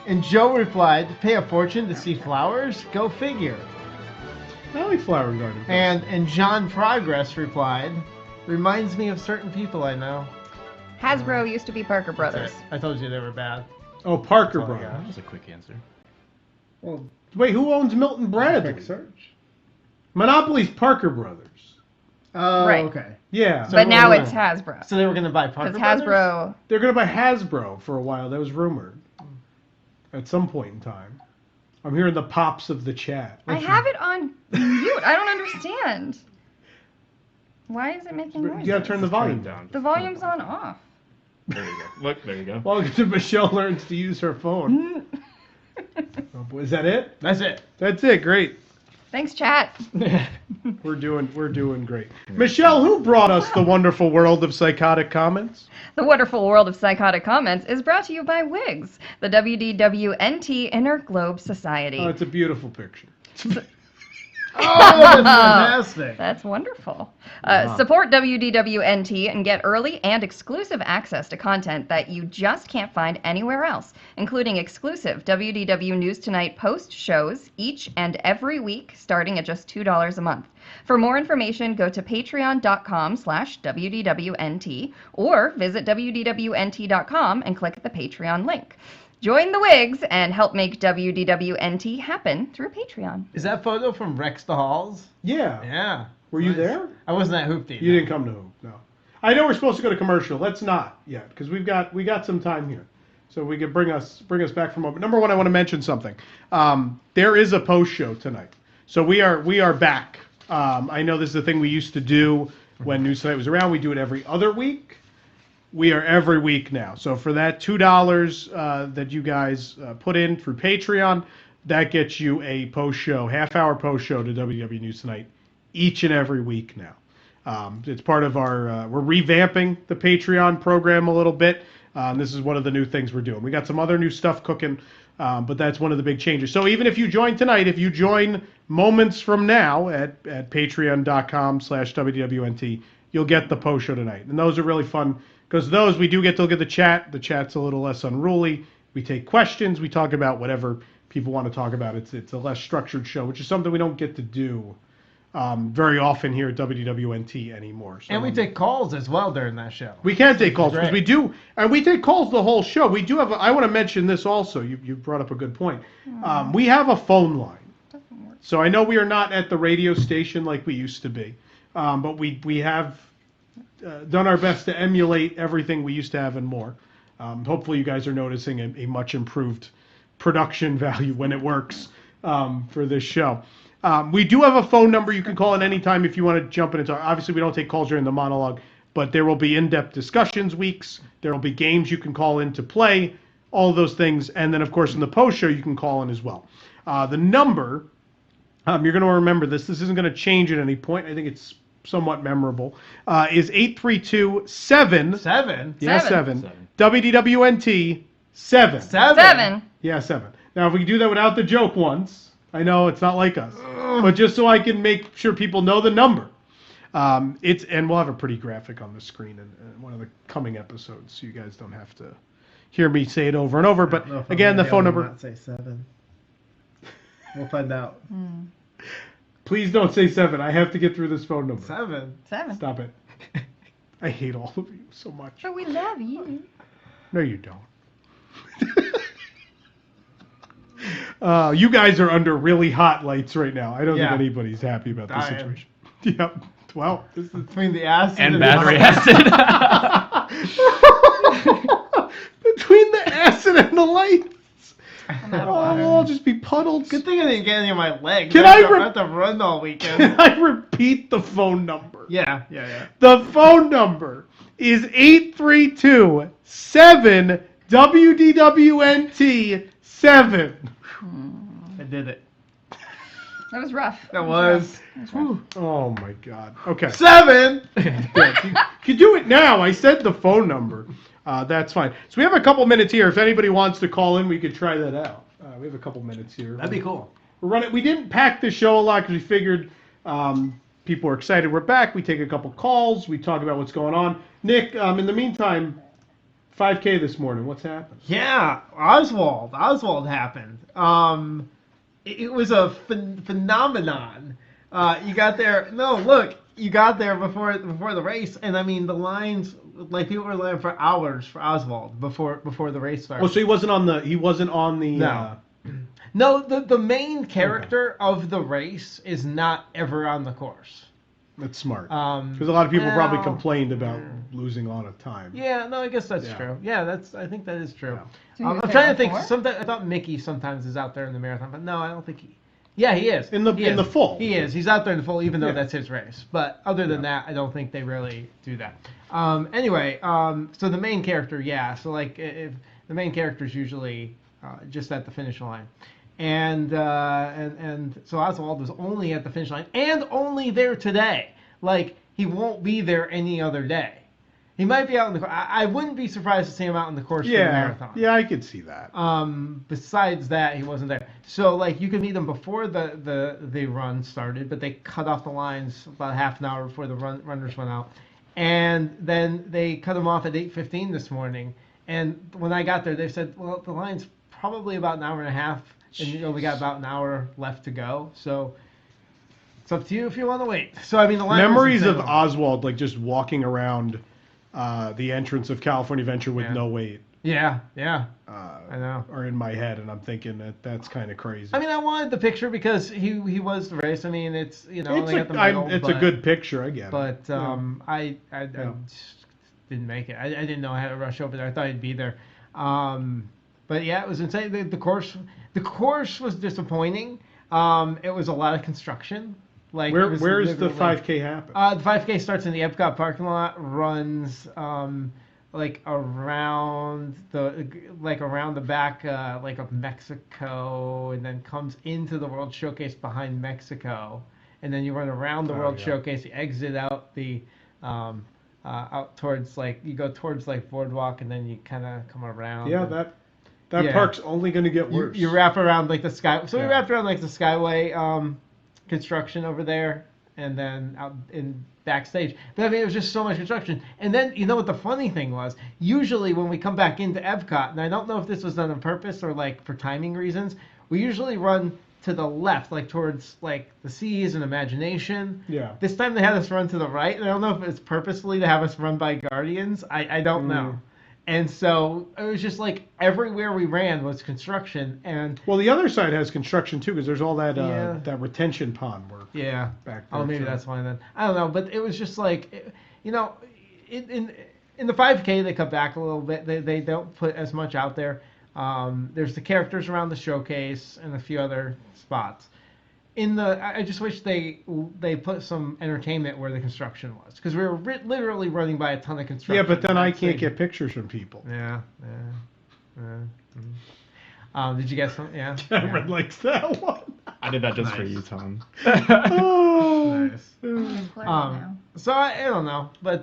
And Joe replied, pay a fortune to see flowers? Go figure. I like Flower Garden. And John Progress replied, reminds me of certain people I know. Hasbro used to be Parker Brothers. I told you they were bad. Oh, Parker Oh, Brothers. yeah. That was a quick answer. Well, Wait, who owns Milton Bradley? quick search. Monopoly's Parker Brothers. Oh, Right. okay. Yeah. But now we're it's gonna- Hasbro. So they were going to buy Parker Because Brothers? Hasbro. They're going to buy Hasbro for a while. That was rumored. At some point in time. I'm hearing the pops of the chat. I have it on Mute. I don't understand. Why is it making noise? You gotta turn the volume down. The volume's on off. There you go. Look, there you go. Welcome to Michelle Learns to Use Her Phone. Oh, boy, is that it? That's it. That's it. Great. Thanks, chat. We're doing great. Michelle, who brought us the wonderful world of psychotic comments? The wonderful world of psychotic comments is brought to you by WIGS, the WDWNT Inner Globe Society. Oh, it's a beautiful picture. Oh, that's fantastic. That's wonderful. Support WDWNT and get early and exclusive access to content that you just can't find anywhere else, including exclusive WDW News Tonight post shows each and every week, starting at just $2 a month. For more information, go to patreon.com/WDWNT or visit WDWNT.com and click the Patreon link. Join the WIGS and help make WDWNT happen through Patreon. Is that photo from Rex the Halls? Yeah. Yeah. Were you there? I wasn't at Hoopty. You didn't come to Hoop, no. I know we're supposed to go to commercial. Let's not yet, because we got some time here, so we can bring us back for a moment. Number one, I want to mention something. There is a post show tonight, so we are back. I know this is the thing we used to do when News Tonight was around. We do it every other week. We are every week now. So for that $2 that you guys put in through Patreon, that gets you a post show, half-hour post show to WDW News Tonight each and every week now. It's part of our, we're revamping the Patreon program a little bit. This is one of the new things we're doing. We got some other new stuff cooking, but that's one of the big changes. So even if you join tonight, if you join moments from now at patreon.com/WDWNT, you'll get the post show tonight. And those are really fun. Because those, we do get to look at the chat. The chat's a little less unruly. We take questions. We talk about whatever people want to talk about. It's a less structured show, which is something we don't get to do very often here at WDWNT anymore. So, And we take calls as well during that show. we can take calls because we do, and we take calls the whole show. We do have. I want to mention this also. You brought up a good point. We have a phone line. So I know we are not at the radio station like we used to be, but we have done our best to emulate everything we used to have and more. Hopefully you guys are noticing a much improved production value when it works for this show. We do have a phone number you can call at any time if you want to jump in and talk. Obviously, we don't take calls during the monologue, but there will be in-depth discussions weeks. There will be games you can call in to play, all of those things. And then, of course, in the post show, you can call in as well. The number, you're going to remember this. This isn't going to change at any point. I think it's somewhat memorable, is 832-7. Seven? Yeah, 7. WDWNT 7. 7. Yeah, 7. Now, if we do that without the joke once, I know it's not like us, but just so I can make sure people know the number. And we'll have a pretty graphic on the screen in one of the coming episodes, so you guys don't have to hear me say it over and over. But again, the phone number. Not say 7. We'll find out. Please don't say 7. I have to get through this phone number. 7. Stop it. I hate all of you so much. But we love you. No, you don't. You guys are under really hot lights right now. I don't think anybody's happy about this situation. Yep. Well, this is Between the acid And battery acid. between the acid and the lights. I'll just be puddled. Good thing I didn't get any of my legs. Can I I have to run all weekend. Can I repeat the phone number? Yeah. The phone number is 832-7 WDWNT 7. I did it. That was rough. That was. Oh my God. Okay. 7. You do it now. I said the phone number. That's fine. So we have a couple minutes here. If anybody wants to call in, we could try that out. We have a couple minutes here. That'd be cool. We're running. We didn't pack the show a lot because we figured people are excited. We're back. We take a couple calls. We talk about what's going on. Nick, in the meantime, 5K this morning. What's happened? Yeah, Oswald happened. It was a phenomenon. You got there. No, look, you got there before the race, and I mean the lines. Like people were lining for hours for Oswald before the race started. Oh, so he wasn't on the. No. No, the main character of the race is not ever on the course. That's smart. Because a lot of people probably complained about losing a lot of time. Yeah, no, I guess that's true. Yeah, I think that is true. Yeah. I'm trying to think. Sometimes I thought Mickey sometimes is out there in the marathon, but no, I don't think he. Yeah, he is. In the full. He is. He's out there in the full, even though Yeah. that's his race. But other than that, I don't think they really do that. Anyway, so the main character, yeah. So like, if the main character is usually just at the finish line, and so Oswald is only at the finish line and only there today. Like, he won't be there any other day. He might be out in the. I wouldn't be surprised to see him out in the course for the marathon. Yeah, I could see that. Besides that, he wasn't there. So like, you could meet him before the run started, but they cut off the lines about half an hour before the runners went out, and then they cut him off at 8:15 this morning. And when I got there, they said, well, the line's probably about an hour and a half, and you only got about an hour left to go. So it's up to you if you want to wait. So I mean, the line Memories was of Oswald, like just walking around the entrance of California Adventure with no wait. Yeah, I know. Are in my head, and I'm thinking that's kind of crazy. I mean, I wanted the picture because he was the race. I mean, it's it's a good picture. I get it. But I just didn't make it. I didn't know I had to rush over there. I thought he'd be there. But yeah, it was insane. The course was disappointing. It was a lot of construction. Like, where's the 5K happen? The 5K starts in the Epcot parking lot, runs like around the back like of Mexico, and then comes into the World Showcase behind Mexico, and then you run around the World Showcase, you exit out the out towards, like, you go towards like Boardwalk, and then you kind of come around. Yeah, that park's only going to get worse. You wrap around like the sky. So we wrapped around like the Skyway construction over there, and then out in backstage. But I mean, it was just so much construction. And then, you know what the funny thing was? Usually when we come back into Epcot, and I don't know if this was done on purpose or like for timing reasons, we usually run to the left, like towards like the Seas and Imagination. Yeah. This time they had us run to the right, and I don't know if it's purposely to have us run by Guardians. I don't know. And so it was just like everywhere we ran was construction. And well, the other side has construction too, because there's all that that retention pond work. Yeah. Back there. Oh, maybe that's why then. I don't know, but it was just like, you know, in the 5K they cut back a little bit. They don't put as much out there. There's the characters around the showcase and a few other spots. I just wish they put some entertainment where the construction was, because we were literally running by a ton of construction. Yeah, but then I can't get pictures from people. Yeah. Did you get some? Yeah. Cameron likes that one. I did that just for you, Tom. Oh, nice. So I don't know, but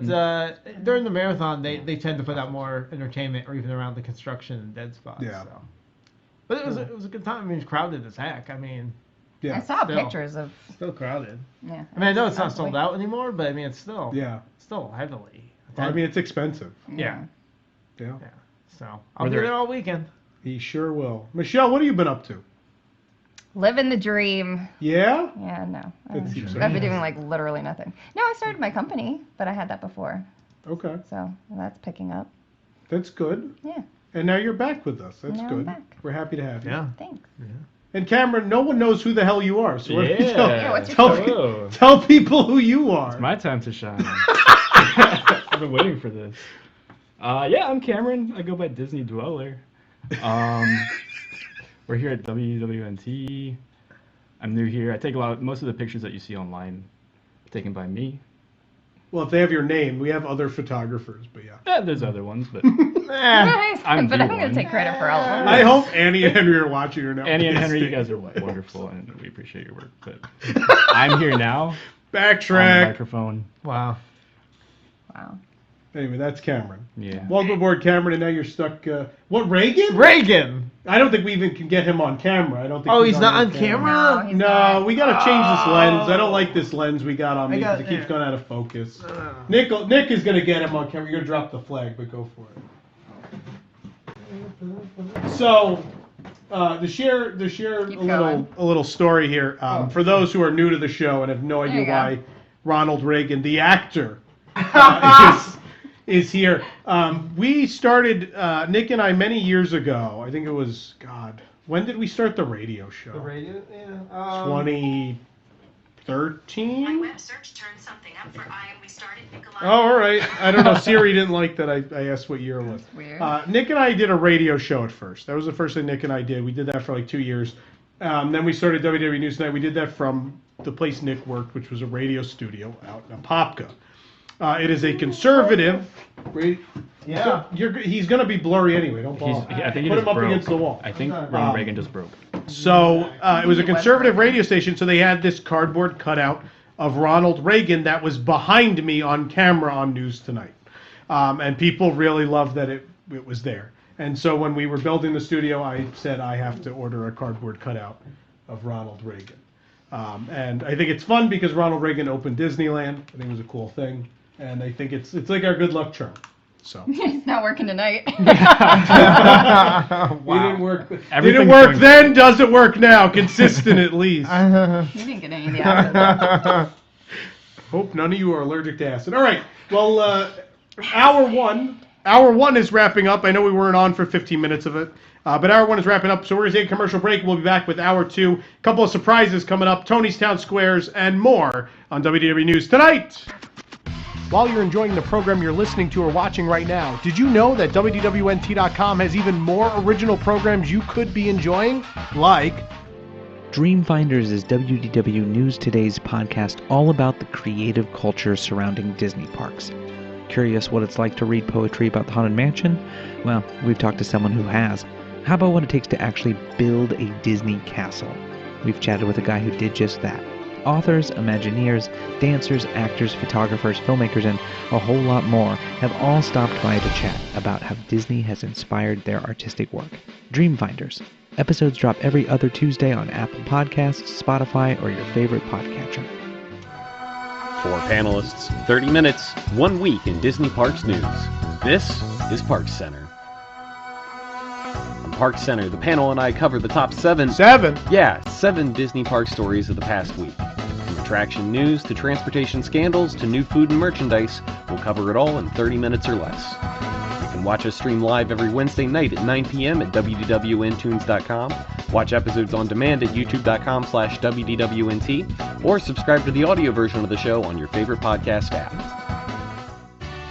during the marathon they tend to put out more entertainment, or even around the construction and dead spots. Yeah. So. But it was a good time. I mean, it's crowded as heck. I mean. Yeah. I saw pictures of. Still crowded. Yeah. I mean, I know it's not sold out anymore, but I mean, it's still. Yeah. Still heavily. Well, I mean, it's expensive. Yeah. Yeah. So I'll be there all weekend. He sure will. Michelle, what have you been up to? Living the dream. Yeah? Yeah, no. That seems I've been doing like literally nothing. No, I started my company, but I had that before. Okay. So that's picking up. That's good. Yeah. And now you're back with us. That's Now good. I'm back. We're happy to have you. Yeah. Thanks. And Cameron, no one knows who the hell you are. So Yeah. tell people who you are. It's my time to shine. I've been waiting for this. Yeah, I'm Cameron. I go by Disney Dweller. We're here at WDWNT. I'm new here. I take most of the pictures that you see online taken by me. Well, if they have your name, we have other photographers, but yeah. Yeah, there's other ones, but Nice. I'm but the I'm going one. to take credit for all of them. I hope Annie and Henry are watching or not. Annie and Henry, you guys are wonderful, and we appreciate your work. But I'm here now on the Backtrack. microphone. Wow. Wow. Anyway, that's Cameron. Yeah. Welcome aboard, Cameron, and now you're stuck. What, Reagan? Reagan. I don't think we even can get him on camera. I don't think. Oh, he's not on camera? No, he's No, not. we gotta change this lens. I don't like this lens we got on me got- because it keeps yeah. going out of focus. Nick is gonna get him on camera. You're gonna drop the flag, but go for it. So, to share Keep a little story here. For those who are new to the show and have no idea There you go. why Ronald Reagan, the actor, is here. We started, Nick and I, many years ago. I think it was, God, when did we start the radio show? The radio? Yeah. 2013? My web search turned something up for I and we started Nikolai. Oh, all right. I don't know. Siri didn't like that I asked what year it was. Weird. Nick and I did a radio show at first. That was the first thing Nick and I did. We did that for like 2 years. Then we started WDW News Tonight. We did that from the place Nick worked, which was a radio studio out in Apopka. It is a conservative. Yeah. He's going to be blurry anyway. Don't bother. I think he Put just him up broke. against the wall. I think Ronald Reagan just broke. So it was a conservative radio station, so they had this cardboard cutout of Ronald Reagan that was behind me on camera on News Tonight. And people really loved that it was there. And so when we were building the studio, I said I have to order a cardboard cutout of Ronald Reagan. And I think it's fun because Ronald Reagan opened Disneyland. I think it was a cool thing. And I think it's like our good luck charm. So It's not working tonight. Wow. It didn't work. Everything's Didn't work going- then, doesn't work now. Consistent at least. You didn't get any of the acid. Hope none of you are allergic to acid. All right. Well, hour one is wrapping up. I know we weren't on for 15 minutes of it, but hour one is wrapping up. So we're going to take a commercial break. We'll be back with hour two. A couple of surprises coming up, Tony's Town Squares, and more on WDW News Tonight. While you're enjoying the program you're listening to or watching right now, did you know that WDWNT.com has even more original programs you could be enjoying? Like Dreamfinders is WDW News Today's podcast all about the creative culture surrounding Disney parks. Curious what it's like to read poetry about the Haunted Mansion? Well, we've talked to someone who has. How about what it takes to actually build a Disney castle? We've chatted with a guy who did just that. Authors, Imagineers, dancers, actors, photographers, filmmakers, and a whole lot more have all stopped by to chat about how Disney has inspired their artistic work. Dreamfinders. Episodes drop every other Tuesday on Apple Podcasts, Spotify, or your favorite podcatcher. 4 panelists, 30 minutes, 1 week in Disney Parks news. This is Parks Center. On Parks Center, the panel and I cover the top 7 Disney Park stories of the past week. From attraction news to transportation scandals to new food and merchandise, we'll cover it all in 30 minutes or less. You can watch us stream live every Wednesday night at 9 p.m. at WDWNtunes.com, watch episodes on demand at youtube.com/WDWNT, or subscribe to the audio version of the show on your favorite podcast app.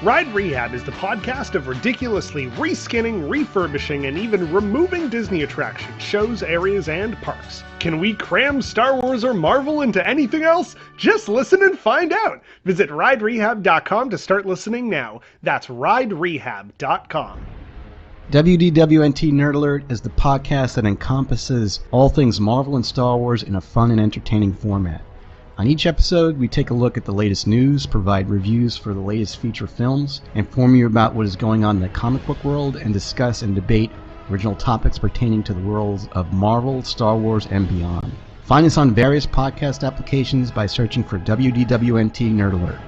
Ride Rehab is the podcast of ridiculously reskinning, refurbishing, and even removing Disney attractions, shows, areas, and parks. Can we cram Star Wars or Marvel into anything else? Just listen and find out. Visit riderehab.com to start listening now. That's riderehab.com. WDWNT Nerd Alert is the podcast that encompasses all things Marvel and Star Wars in a fun and entertaining format. On each episode, we take a look at the latest news, provide reviews for the latest feature films, inform you about what is going on in the comic book world, and discuss and debate original topics pertaining to the worlds of Marvel, Star Wars, and beyond. Find us on various podcast applications by searching for WDWNT Nerd Alert.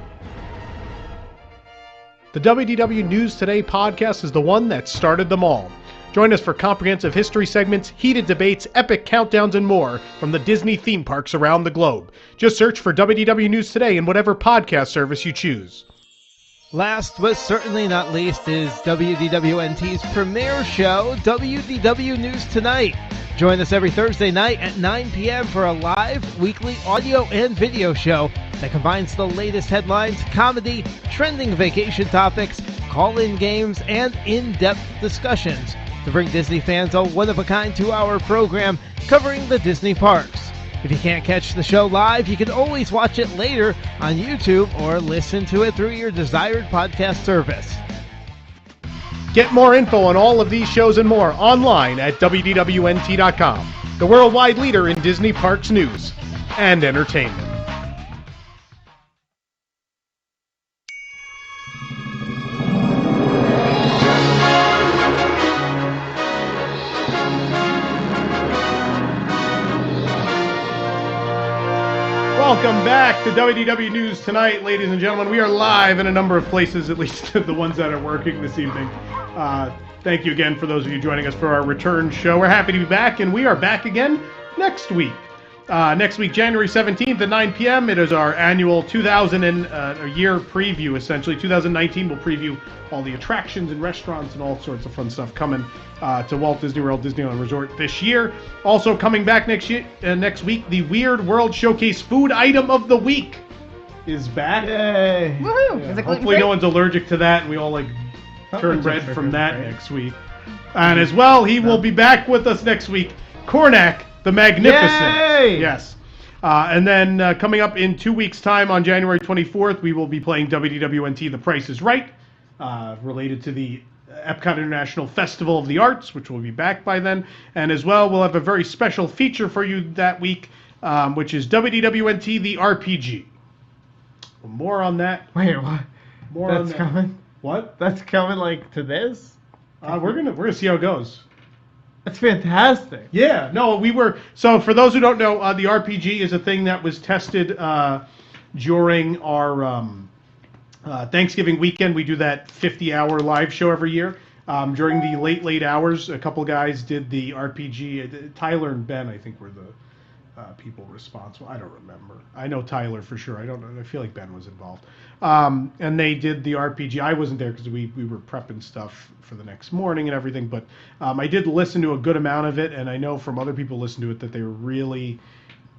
The WDW News Today podcast is the one that started them all. Join us for comprehensive history segments, heated debates, epic countdowns, and more from the Disney theme parks around the globe. Just search for WDW News Today in whatever podcast service you choose. Last but certainly not least is WDWNT's premiere show, WDW News Tonight. Join us every Thursday night at 9 p.m. for a live, weekly audio and video show that combines the latest headlines, comedy, trending vacation topics, call-in games, and in-depth discussions to bring Disney fans a one-of-a-kind 2-hour program covering the Disney parks. If you can't catch the show live, you can always watch it later on YouTube or listen to it through your desired podcast service. Get more info on all of these shows and more online at WDWNT.com, the worldwide leader in Disney parks news and entertainment. Welcome back to WDW News Tonight, ladies and gentlemen. We are live in a number of places, at least the ones that are working this evening. Thank you again for those of you joining us for our return show. We're happy to be back, and we are back again next week. Next week, January 17th at 9 p.m., it is our annual 2000 year preview, essentially. 2019 will preview all the attractions and restaurants and all sorts of fun stuff coming to Walt Disney World Disneyland Resort this year. Also coming back next week, the Weird World Showcase Food Item of the Week is back. Yay! Woohoo! Yeah. Is it Hopefully no one's allergic to that, and we all turn red from that next week. And as well, he will be back with us next week, Cornac The Magnificent. Yay! Yes. And then coming up in 2 weeks' time on January 24th, we will be playing WDWNT The Price is Right, related to the Epcot International Festival of the Arts, which will be back by then. And as well, we'll have a very special feature for you that week, which is WDWNT The RPG. More on that. Wait, what? More on That's that. coming? What? That's coming like to this? We're gonna see how it goes. That's fantastic. Yeah, no, so for those who don't know, the RPG is a thing that was tested during our Thanksgiving weekend. We do that 50-hour live show every year. During the late hours, a couple guys did the RPG. Tyler and Ben, I think, were the people responsible. I don't remember. I know Tyler for sure. I don't know. I feel like Ben was involved. And they did the RPG. I wasn't there because we were prepping stuff for the next morning and everything. But I did listen to a good amount of it, and I know from other people who listened to it that they were really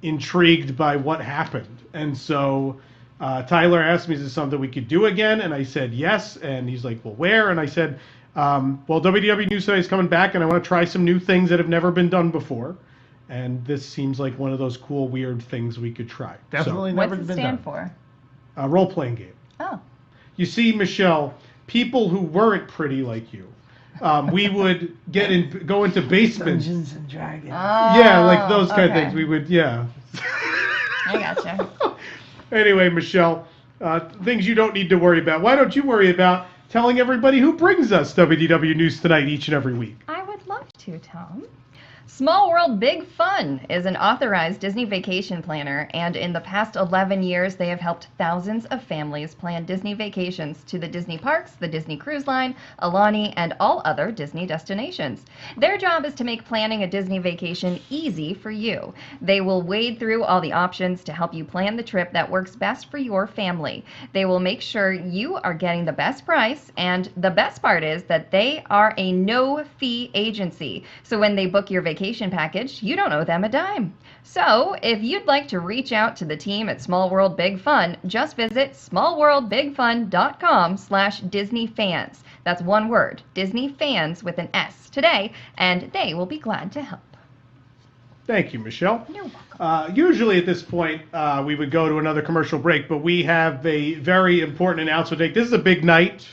intrigued by what happened. And so Tyler asked me, is this something we could do again? And I said yes. And he's like, well, where? And I said, well, WDW News Tonight is coming back, and I want to try some new things that have never been done before. And this seems like one of those cool, weird things we could try. Definitely What's never it been stand done. for? A role-playing game. Oh. You see, Michelle, people who weren't pretty like you, we would go into basements. Dungeons and Dragons. Yeah, like those kind of okay. things. We would, yeah. I gotcha. Anyway, Michelle, things you don't need to worry about. Why don't you worry about telling everybody who brings us WDW News Tonight each and every week? I would love to, Tom. Small World Big Fun is an authorized Disney vacation planner, and in the past 11 years, they have helped thousands of families plan Disney vacations to the Disney parks, the Disney Cruise Line, Alani, and all other Disney destinations. Their job is to make planning a Disney vacation easy for you. They will wade through all the options to help you plan the trip that works best for your family. They will make sure you are getting the best price, and the best part is that they are a no-fee agency. So when they book your vacation package, you don't owe them a dime. So if you'd like to reach out to the team at Small World Big Fun, just visit smallworldbigfun.com/DisneyFans. That's one word, Disney Fans with an S today, and they will be glad to help. Thank you, Michelle. You're welcome. Usually at this point, we would go to another commercial break, but we have a very important announcement to make. This is a big night.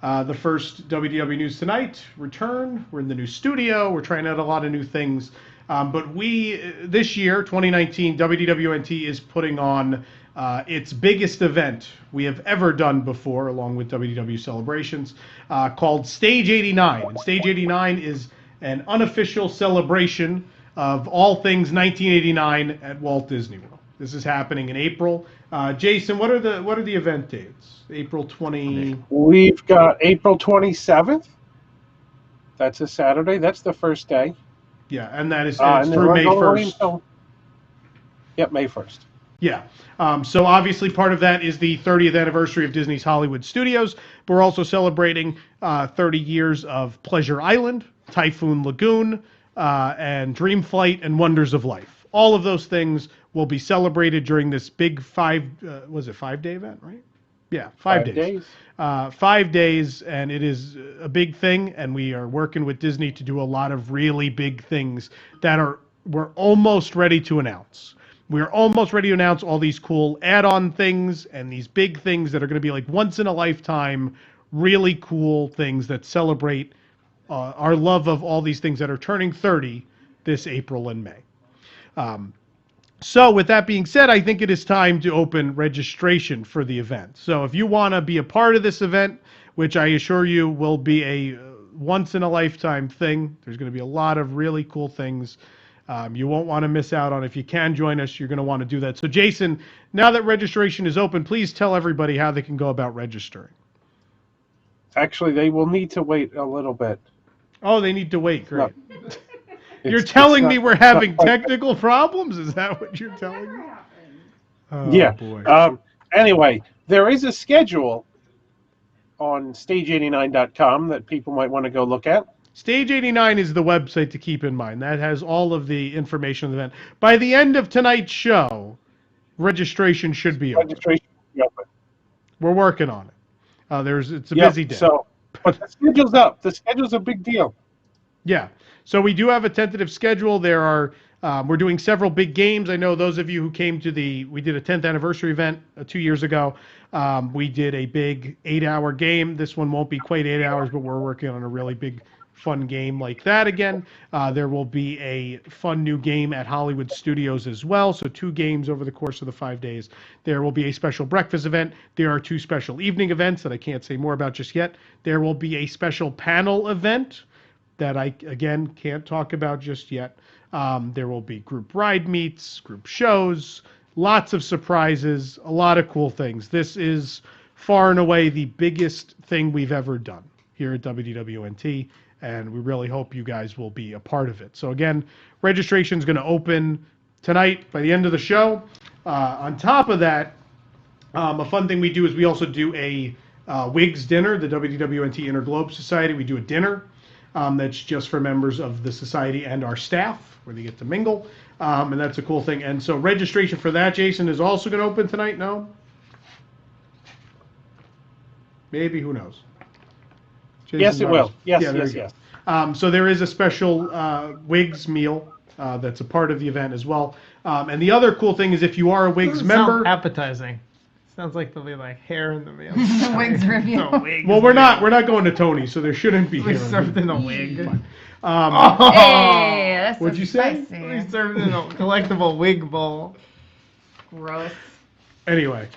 The first WDW News Tonight return. We're in the new studio. We're trying out a lot of new things. But this year, 2019, WDWNT is putting on its biggest event we have ever done before, along with WDW Celebrations, called Stage 89. And Stage 89 is an unofficial celebration of all things 1989 at Walt Disney World. This is happening in April. Jason, what are the event dates? April 20. We've got April 27th. That's a Saturday. That's the first day. Yeah, and that is and through May 1st. Yep, May 1st. Yeah. So obviously part of that is the 30th anniversary of Disney's Hollywood Studios. But we're also celebrating 30 years of Pleasure Island, Typhoon Lagoon, and Dream Flight and Wonders of Life. All of those things will be celebrated during this big 5-day event, right? Yeah, 5 days. 5 days, and it is a big thing, and we are working with Disney to do a lot of really big things that we're almost ready to announce. We're almost ready to announce all these cool add-on things and these big things that are going to be like once-in-a-lifetime, really cool things that celebrate our love of all these things that are turning 30 this April and May. So with that being said, I think it is time to open registration for the event. So if you want to be a part of this event, which I assure you will be a once-in-a-lifetime thing, there's going to be a lot of really cool things you won't want to miss out on. If you can join us, you're going to want to do that. So Jason, now that registration is open, please tell everybody how they can go about registering. Actually, they will need to wait a little bit. Oh, they need to wait. Great. No. You're telling me we're having technical problems? Is that what you're telling me? Oh, yeah. Boy. Anyway, there is a schedule on stage89.com that people might want to go look at. Stage 89 is the website to keep in mind. That has all of the information of the event. By the end of tonight's show, registration should be open. Registration should be open. We're working on it. It's a busy day. So, but the schedule's up. The schedule's a big deal. Yeah. So we do have a tentative schedule. There are We're doing several big games. I know those of you who came to we did a 10th anniversary event 2 years ago. We did a big 8-hour game. This one won't be quite 8 hours, but we're working on a really big, fun game like that again. There will be a fun new game at Hollywood Studios as well. So 2 games over the course of the 5 days. There will be a special breakfast event. There are 2 special evening events that I can't say more about just yet. There will be a special panel event that I, again, can't talk about just yet. There will be group ride meets, group shows, lots of surprises, a lot of cool things. This is far and away the biggest thing we've ever done here at WDWNT, and we really hope you guys will be a part of it. So again, registration is going to open tonight by the end of the show. On top of that, a fun thing we do is we also do a WIGS dinner, the WDWNT Interglobe Society. We do a dinner that's just for members of the society and our staff, where they get to mingle, and that's a cool thing. And so registration for that, Jason, is also going to open tonight. No? Maybe, who knows? Jason Yes, it knows. will. Yes, Yeah, there yes, you go. yes. So there is a special WIGS meal that's a part of the event as well. And the other cool thing is if you are a WIGS member... appetizing. Sounds like there'll be like hair in the meal. Wigs review. Well, we're not going to Tony, so there shouldn't be We hair. served in a wig. Hey, that's What'd so you say? spicy. We served in a collectible wig bowl. Gross. Anyway,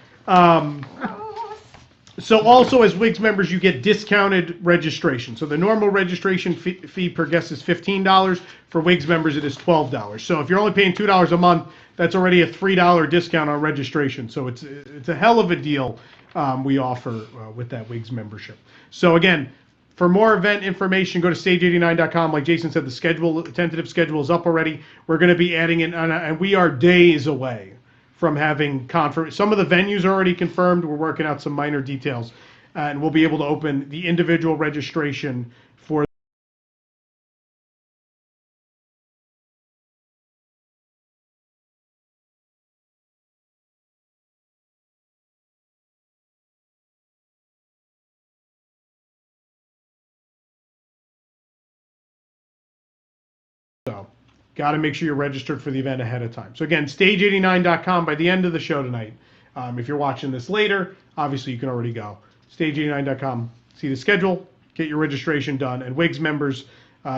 so also as WIGS members, you get discounted registration. So the normal registration fee per guest is $15. For WIGS members, it is $12. So if you're only paying $2 a month, that's already a $3 discount on registration. So it's a hell of a deal we offer with that WIGS membership. So again, for more event information, go to stage89.com. Like Jason said, the tentative schedule is up already. We're going to be adding in, and we are days away from having some of the venues are already confirmed. We're working out some minor details, and we'll be able to open the individual registration for got to make sure you're registered for the event ahead of time. So again, stage89.com by the end of the show tonight. If you're watching this later, obviously you can already go. Stage89.com, see the schedule, get your registration done. And WIGS members,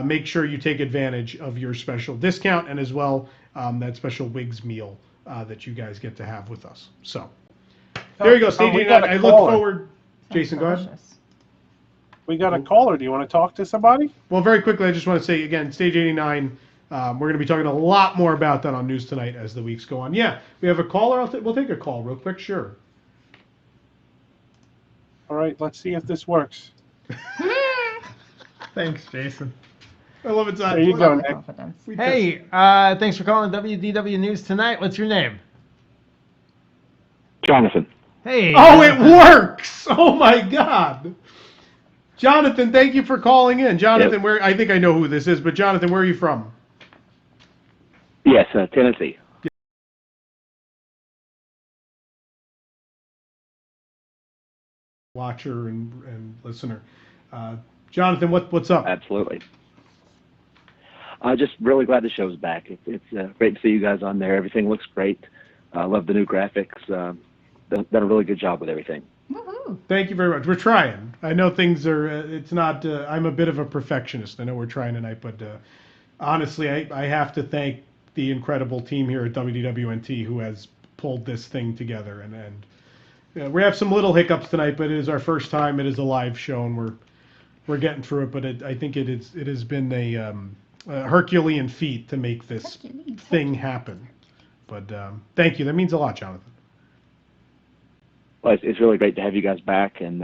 make sure you take advantage of your special discount and as well that special WIGS meal that you guys get to have with us. So there you go, Stage89. I look forward. Jason, go ahead. We got a caller. Do you want to talk to somebody? Well, very quickly, I just want to say again, Stage89. We're going to be talking a lot more about that on News Tonight as the weeks go on. Yeah, we have a caller. We'll take a call real quick. Sure. All right, let's see if this works. Thanks, Jason. I love it. There you go, Nick. Hey, thanks for calling WDW News Tonight. What's your name? Jonathan. Hey. Oh, it works! Oh my God. Jonathan, thank you for calling in. Jonathan, Yep. I think I know who this is, but Jonathan, where are you from? Yes, Tennessee. Watcher and listener. Jonathan, what's up? Absolutely. Just really glad the show's back. It's great to see you guys on there. Everything looks great. I love the new graphics. Done a really good job with everything. Thank you very much. We're trying. I know things are, it's not, I'm a bit of a perfectionist. I know we're trying tonight, but honestly, I have to thank the incredible team here at WDWNT who has pulled this thing together. And we have some little hiccups tonight, but it is our first time. It is a live show, and we're getting through it. But I think it has been a Herculean feat to make this thing happen. But thank you. That means a lot, Jonathan. Well, it's really great to have you guys back, and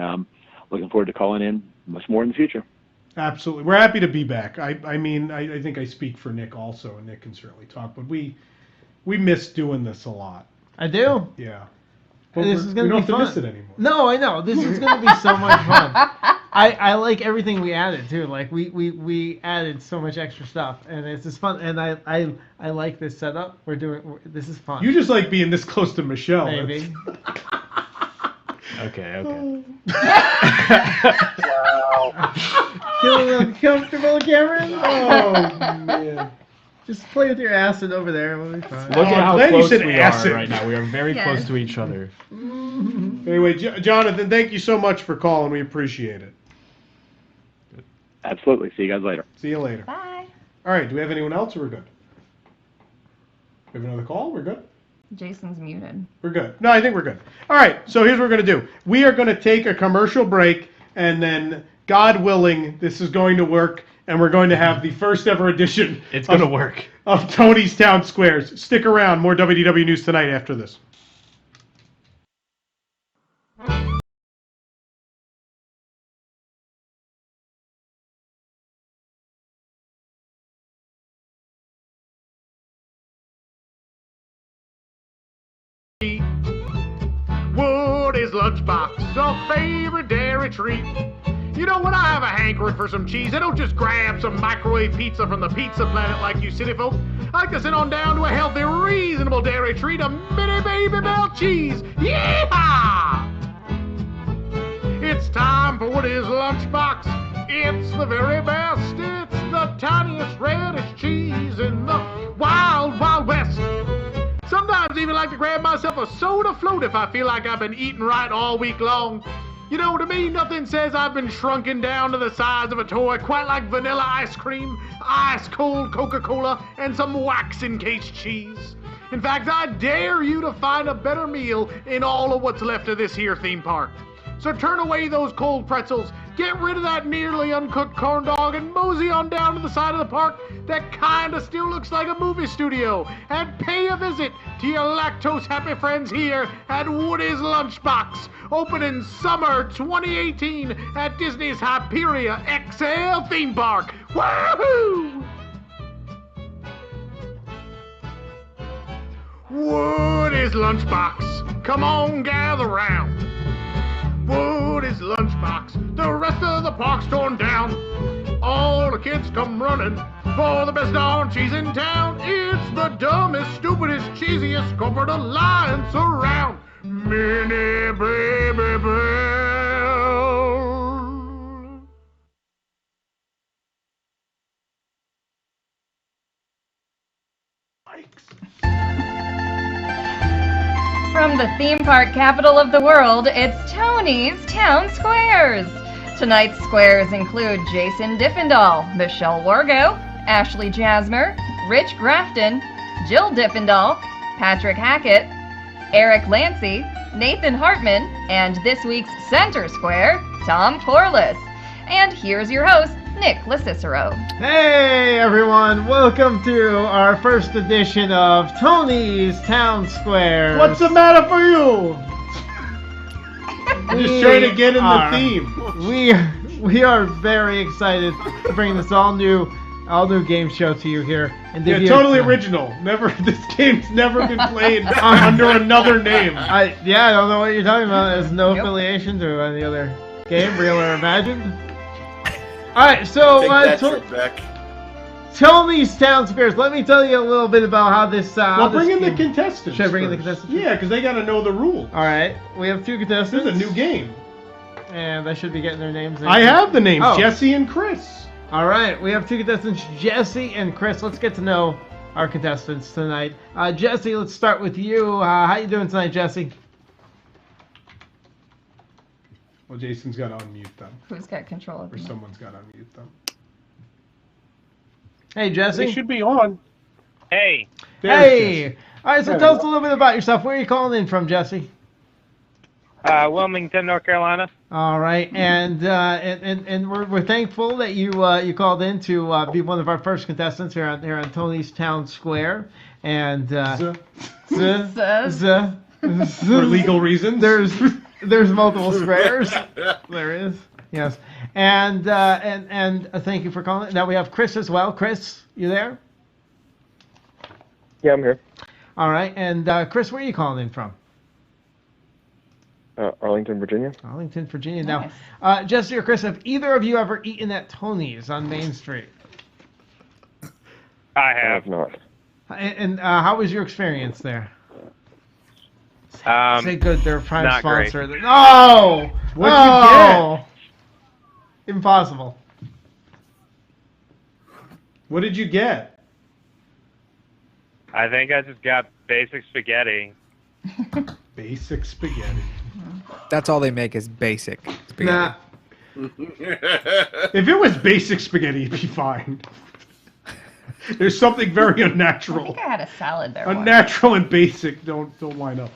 looking forward to calling in much more in the future. Absolutely. We're happy to be back. I mean, I think I speak for Nick also, and Nick can certainly talk, but we miss doing this a lot. I do? Yeah. This is going to be fun. We don't have to miss it anymore. No, I know. This is going to be so much fun. I like everything we added, too. Like, we added so much extra stuff, and it's just fun. And I like this setup. This is fun. You just like being this close to Michelle. Maybe. Okay. Wow. Feeling uncomfortable, Cameron? Oh, man. Just play with your acid over there. We'll be fine. Look at how glad you close said we are acid. right now. We are very Yes. close to each other. Anyway, Jonathan, thank you so much for calling. We appreciate it. Absolutely. See you guys later. See you later. Bye. All right, do we have anyone else or we're good? We have another call? We're good? Jason's muted. We're good. No, I think we're good. All right, so here's what we're going to do. We are going to take a commercial break, and then, God willing, this is going to work, and we're going to have the first ever edition It's going to work. of Tony's Town Squares. Stick around. More WDW News Tonight after this. Woody's lunchbox, a favorite dairy treat. You know, when I have a hankering for some cheese, I don't just grab some microwave pizza from the pizza planet like you city folk. I like to sit on down to a healthy, reasonable dairy treat, a mini Baby Bell cheese. Yeehaw! It's time for Woody's lunchbox. It's the very best. It's the tiniest, reddest cheese in the wild, wild west. Sometimes I even like to grab myself a soda float if I feel like I've been eating right all week long. You know, to me, nothing says I've been shrunken down to the size of a toy quite like vanilla ice cream, ice-cold Coca-Cola, and some wax-encased cheese. In fact, I dare you to find a better meal in all of what's left of this here theme park. So turn away those cold pretzels, get rid of that nearly uncooked corn dog, and mosey on down to the side of the park that kinda still looks like a movie studio, and pay a visit to your lactose-happy friends here at Woody's Lunchbox, open in summer 2018 at Disney's Hyperia XL theme park. Woohoo! Woody's Lunchbox, come on, gather round. Woody's Lunchbox, the rest of the park's torn down. All the kids come running for the best darn cheese in town. It's the dumbest, stupidest, cheesiest corporate alliance around. Mini Baby Bell. From the theme park capital of the world, it's Tony's Town Squares. Tonight's squares include Jason Diffendahl, Michelle Wargo, Ashley Jasmer, Rich Grafton, Jill Diffendahl, Patrick Hackett, Eric Lancy, Nathan Hartman, and this week's center square, Tom Corless. And here's your host, Nick LoCicero. Hey everyone, welcome to our first edition of Tony's Town Square. What's the matter for you? I'm just trying to get in the theme. We are very excited to bring this all new game show to you here. And yeah, totally original. This game's never been played under another name. I don't know what you're talking about. There's no affiliation to any other game, real or imagined. All right, so Tony's Town Squares. Let me tell you a little bit about how this. Bring in the contestants. Should I bring in the contestants? Yeah, because they got to know the rules. All right, we have two contestants. This is a new game, and I should be getting their names. I have the names, Jesse and Chris. All right, we have two contestants, Jesse and Chris. Let's get to know our contestants tonight. Jesse, let's start with you. How you doing tonight, Jesse? Well, Jason's got to unmute them. Who's got control of them? Or someone's got to unmute them. Hey, Jesse. They should be on. Hey. Hey. All right, so tell us a little bit about yourself. Where are you calling in from, Jesse? Wilmington, North Carolina. All right, and we're thankful that you called in to be one of our first contestants here on Tony's Town Square, and for legal reasons. There's multiple squares. There is. Yes. And thank you for calling. Now we have Chris as well. Chris, you there? Yeah, I'm here. All right. And Chris, where are you calling in from? Arlington, Virginia. Arlington, Virginia. Nice. Now, Jesse or Chris, have either of you ever eaten at Tony's on Main Street? I have. I have not. And how was your experience there? Say good. They're a prime sponsor. No! What'd you get? Impossible. What did you get? I think I just got basic spaghetti. Basic spaghetti. That's all they make is basic spaghetti. Nah. If it was basic spaghetti, it'd be fine. There's something very unnatural. I think I had a salad there. once. Unnatural and basic don't line up.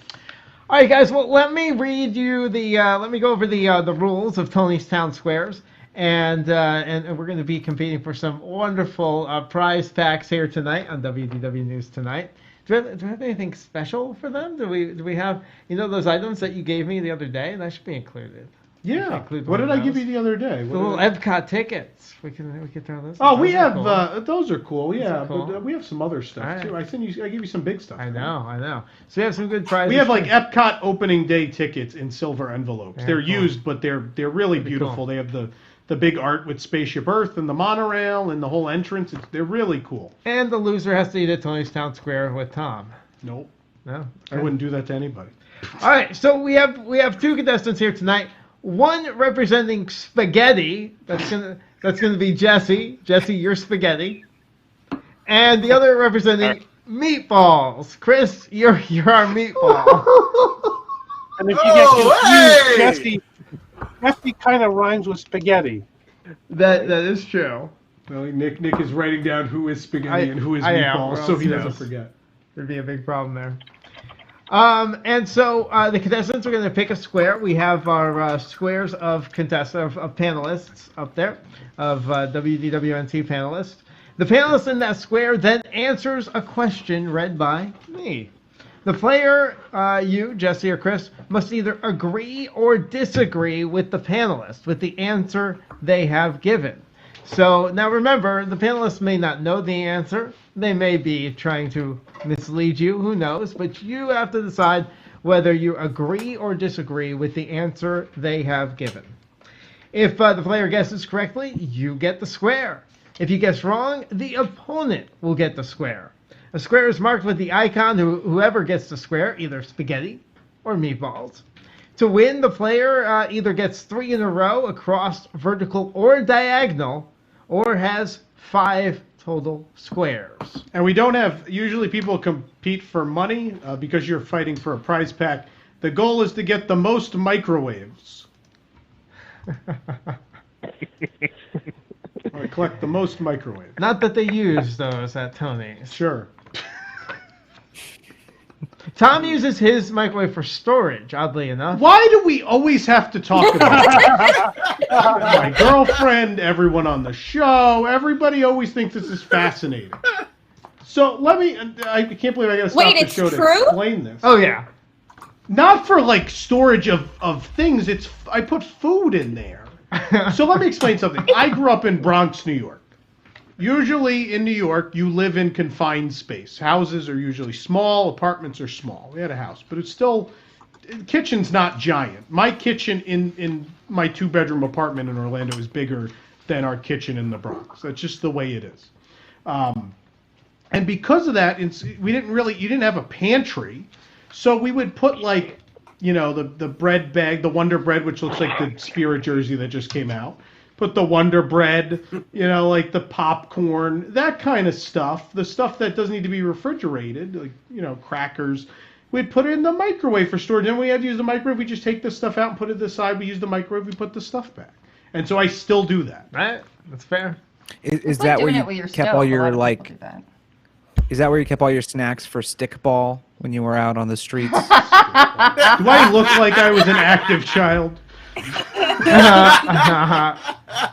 All right, guys. Well, let me read you the. Let me go over the rules of Tony's Town Squares, and we're going to be competing for some wonderful prize packs here tonight on WDW News Tonight. Do we have anything special for them? Do we have those items that you gave me the other day? That should be included. Yeah. Include What one did of I give those. you the other day? The little Epcot tickets. We can throw those. Oh, we Those are have cool. those are cool. Yeah, are cool. but we have some other stuff All right. too. I give you some big stuff. I know. So we have some good prizes. We have like too. Epcot opening day tickets in silver envelopes. Yeah, They're cool. used, but they're really beautiful. cool. They have the big art with Spaceship Earth and the monorail and the whole entrance. They're really cool. And the loser has to eat at Tony's Town Square with Tom. Nope. No. I wouldn't do that to anybody. All right, so we have two contestants here tonight. One representing spaghetti. That's gonna be Jesse. Jesse, you're spaghetti. And the other representing meatballs. Chris, you're our meatball. And if you get confused, Jesse kind of rhymes with spaghetti. That is true. Well, Nick is writing down who is spaghetti and who is meatballs, so he doesn't forget. There'd be a big problem there. And so the contestants are going to pick a square. We have our squares of panelists up there, of WDWNT panelists. The panelist in that square then answers a question read by me. The player, you, Jesse or Chris, must either agree or disagree with the panelist, with the answer they have given. So now remember, the panelists may not know the answer. They may be trying to mislead you, who knows, but you have to decide whether you agree or disagree with the answer they have given. If the player guesses correctly, you get the square. If you guess wrong, the opponent will get the square. A square is marked with the icon whoever gets the square, either spaghetti or meatballs. To win, the player either gets 3 in a row across vertical or diagonal, or has 5 total squares. And we don't have, usually people compete for money because you're fighting for a prize pack. The goal is to get the most microwaves. Or collect the most microwaves. Not that they use those at Tony's. Sure. Tom uses his microwave for storage, oddly enough. Why do we always have to talk about it? My girlfriend, everyone on the show, everybody always thinks this is fascinating. So I can't believe I gotta stop the show to explain this. Oh, yeah. Not for like storage of things, I put food in there. So let me explain something. I grew up in Bronx, New York. Usually in New York, you live in confined space. Houses are usually small, apartments are small. We had a house, but it's still, kitchen's not giant. My kitchen in my 2-bedroom apartment in Orlando is bigger than our kitchen in the Bronx. That's just the way it is. And because of that, you didn't have a pantry, so we would put like, the bread bag, the Wonder Bread, which looks like the Spirit jersey that just came out. Put the Wonder Bread, like the popcorn, that kind of stuff. The stuff that doesn't need to be refrigerated, like, crackers. We'd put it in the microwave for storage. Then we had to use the microwave. We just take this stuff out and put it aside. We use the microwave. We put the stuff back. And so I still do that. Right? That's fair. Is that where you kept all your, is that where you kept all your snacks for stickball when you were out on the streets? Do I look like I was an active child?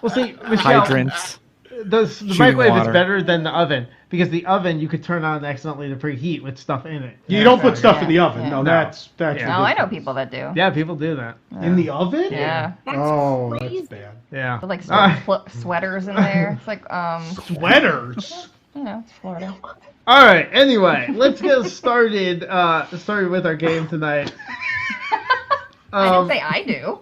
Well, see, Michelle, hydrants. The microwave is better than the oven because the oven you could turn on accidentally to preheat with stuff in it. You don't put stuff in the oven. Yeah. No, that's. No, I know people that do. Yeah, people do that. In the oven? Yeah. Oh, that's bad. Yeah. With like sweaters in there. It's like sweaters. It's Florida. All right. Anyway, let's get started. With our game tonight. I didn't say I do.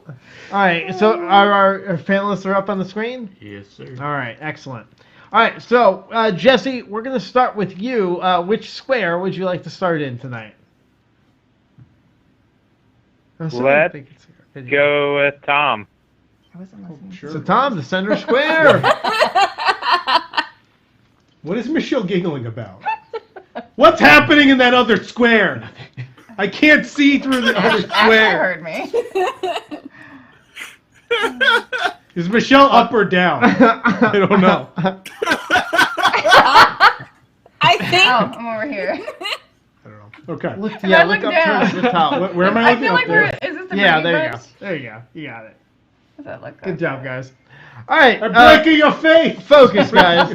All right, so our panelists are up on the screen? Yes, sir. All right, excellent. All right, so Jesse, we're going to start with you. Which square would you like to start in tonight? Let's go with Tom. I wasn't listening. Sure. So Tom, the center square. What is Michelle giggling about? What's happening in that other square? I can't see through the other square. heard me. Is Michelle up or down? I don't know. I think. Oh, I'm over here. Okay. Look I up look towards the top. Where am I I looking? feel like Up there? is this the Yeah, Brady there you Bunch? go. There you go. You got it. Does that look Good good? job, guys. All right. I'm breaking your face. Focus, guys.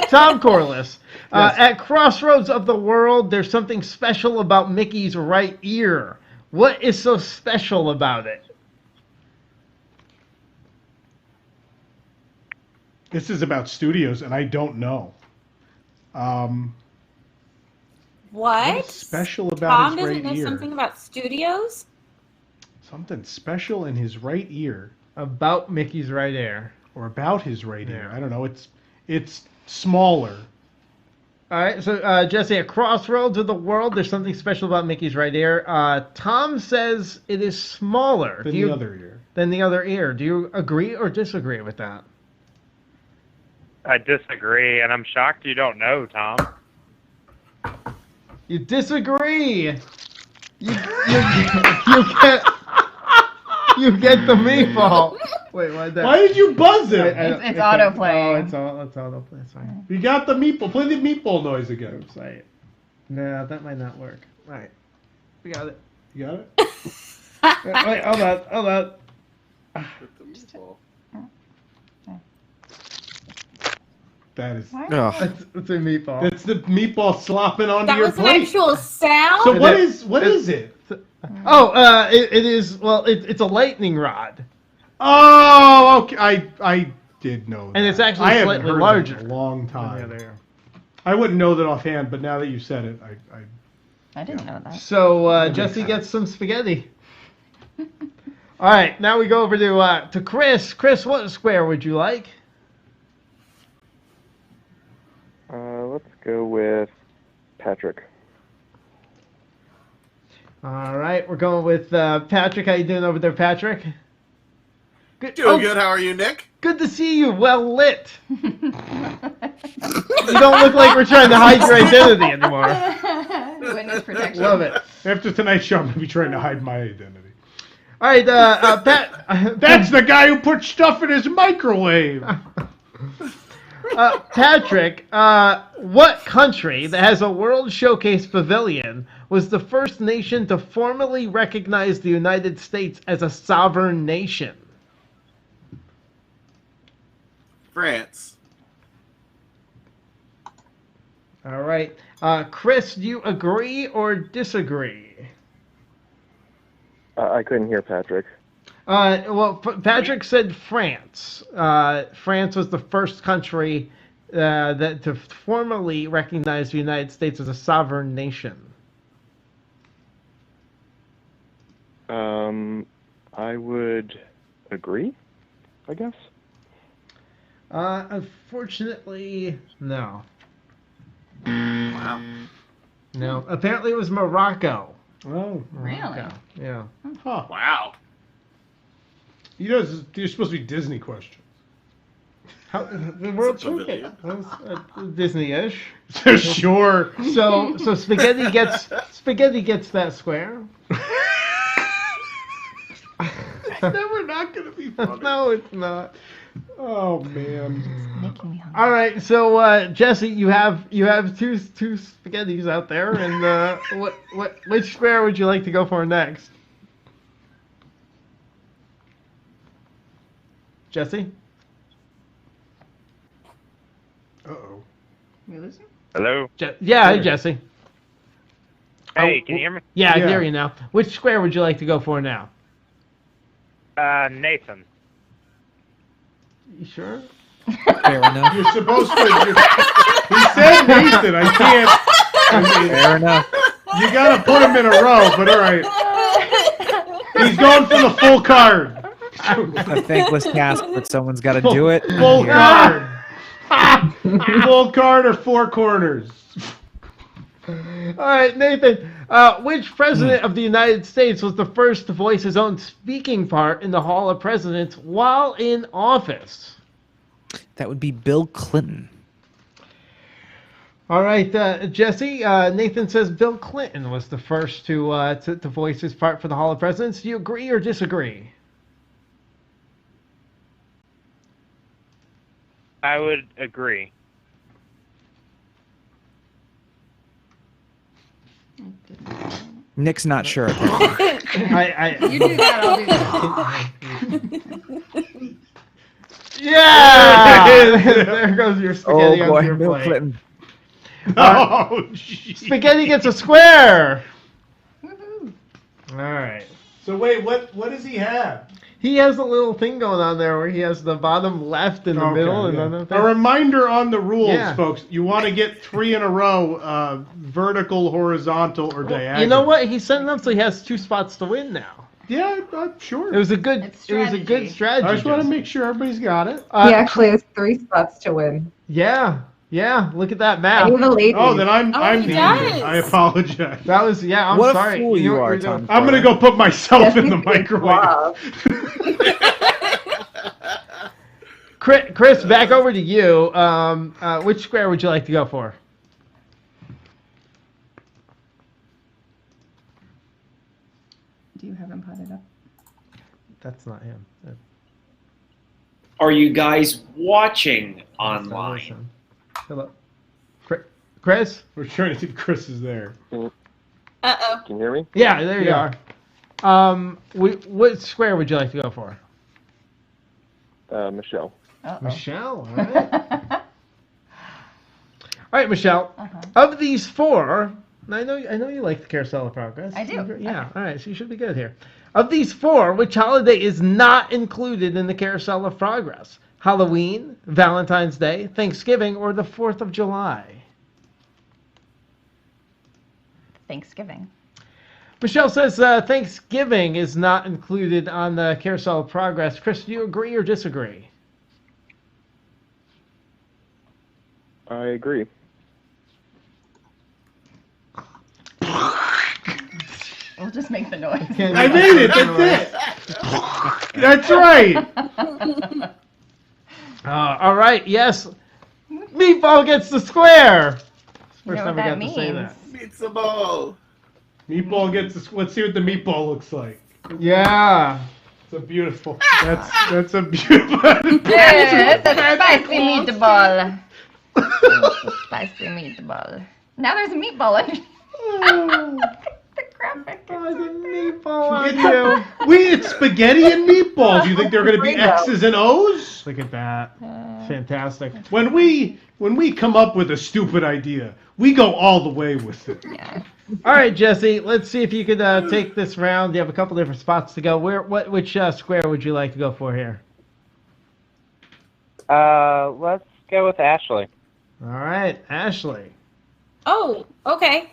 Tom Corless. At crossroads of the world, there's something special about Mickey's right ear. What is so special about it? This is about studios, and I don't know. What? What's special about Tom his doesn't right know ear? something about studios? Something special in his right ear. About Mickey's right ear. Or about his right ear. I don't know. It's smaller. All right, so Jesse, at crossroads of the world, there's something special about Mickey's right ear. Tom says it is smaller Than the other ear. Than the other ear. Do you agree or disagree with that? I disagree, and I'm shocked you don't know, Tom. You disagree. You get the meatball. Wait, why that? Why did you buzz it? It's autoplaying. Oh, it's autoplay. It's fine. You got the meatball. Play the meatball noise again. Oops, no, that might not work. All right, we got it. You got it? Wait, hold on. That is. It's a meatball. That's the meatball slopping onto That your was an plate. actual sound? So what is it? Oh, it is. Well, it's a lightning rod. Oh, okay. I did know that. And it's actually I haven't slightly heard larger. that in a long time. than the other ear. I wouldn't know that offhand, but now that you said it, I didn't know that. So Jesse gets some spaghetti. All right, now we go over to Chris. Chris, what square would you like? Let's go with Patrick. All right, we're going with Patrick. How you doing over there, Patrick? Good. Doing good. How are you, Nick? Good to see you. Well lit. You don't look like we're trying to hide your identity anymore. Witness protection. Love it. after tonight's show, I'm going to be trying to hide my identity. All right, Pat. That's the guy who put stuff in his microwave. Patrick, what country that has a World Showcase pavilion was the first nation to formally recognize the United States as a sovereign nation? France. All right. Chris, do you agree or disagree? I couldn't hear Patrick. Patrick said France. France was the first country that to formally recognize the United States as a sovereign nation. I would agree, I guess. Unfortunately, no. Wow. No. Apparently it was Morocco. Oh, Really? Yeah. Huh. Wow. You know, you're supposed to be Disney questions. How, the World Showcase. Disney-ish. Sure. So spaghetti gets that square. It's never not going to be funny. No, it's not. Oh man. All right, so Jesse, you have two spaghettis out there, and which square would you like to go for next? Jesse? Uh-oh. You losing? Hello? Hi, Jesse. Hey, can you hear me? Yeah, I hear you now. Which square would you like to go for now? Nathan. You sure? Fair enough. You're supposed to. He said Nathan. I can't. Fair enough. You got to put him in a row, but all right. He's going for the full card. A thankless task, but someone's got to do it. Full card. Full card or four corners. All right, Nathan. Which president of the United States was the first to voice his own speaking part in the Hall of Presidents while in office? That would be Bill Clinton. All right, Jesse. Nathan says Bill Clinton was the first to voice his part for the Hall of Presidents. Do you agree or disagree? I would agree. Nick's not sure. You do that, I'll do that. Yeah! There goes your spaghetti Oh boy, onto your Bill plate. Clinton. Spaghetti gets a square. All right. So wait, what does he have? He has a little thing going on there where he has the bottom left in the middle and then A reminder on the rules, Yeah. folks. You want to get 3 in a row, vertical, horizontal, or diagonal. You know what? He's setting up so he has 2 spots to win now. Yeah, sure. It was a good strategy. I just want to make sure everybody's got it. He actually has 3 spots to win. Yeah. Look at that map. And you're the ladies. Oh, then I'm he the does. idiot. I apologize. That was I'm What a sorry. fool know you what are, you're doing? Tom. I'm gonna go put myself in the microwave. Chris, back over to you. Which square would you like to go for? Do you have him potted up? That's not him. Are you guys watching online? Hello, Chris. We're trying to see if Chris is there. Uh-oh. Can you hear me? Yeah, there you are. What square would you like to go for? Michelle. Michelle, all right. All right, Michelle. Of these 4, and I know you like the Carousel of Progress. I do. Yeah, all right, so you should be good here. Of these 4, which holiday is not included in the Carousel of Progress? Halloween, Valentine's Day, Thanksgiving, or the 4th of July? Thanksgiving. Michelle says Thanksgiving is not included on the Carousel of Progress. Chris, do you agree or disagree? I agree. We'll just make the noise. I made it. That's it. That's right. All right. Yes. Meatball gets the square. You know First what time we that got to say means. that. Pizza ball. Meatball gets this. Let's see what the meatball looks like. Yeah. It's a beautiful. That's a beautiful. Yes, a spicy meatball. It's a spicy meatball. Now there's a meatball underneath. The graphic. Oh, the meatball on you. It's spaghetti and meatballs. You think they're going to be X's and O's? Look at that. Fantastic. When we come up with a stupid idea, we go all the way with it. Yeah. All right, Jesse. Let's see if you could take this round. You have a couple different spots to go. Which square would you like to go for here? Let's go with Ashley. All right, Ashley. Oh, okay.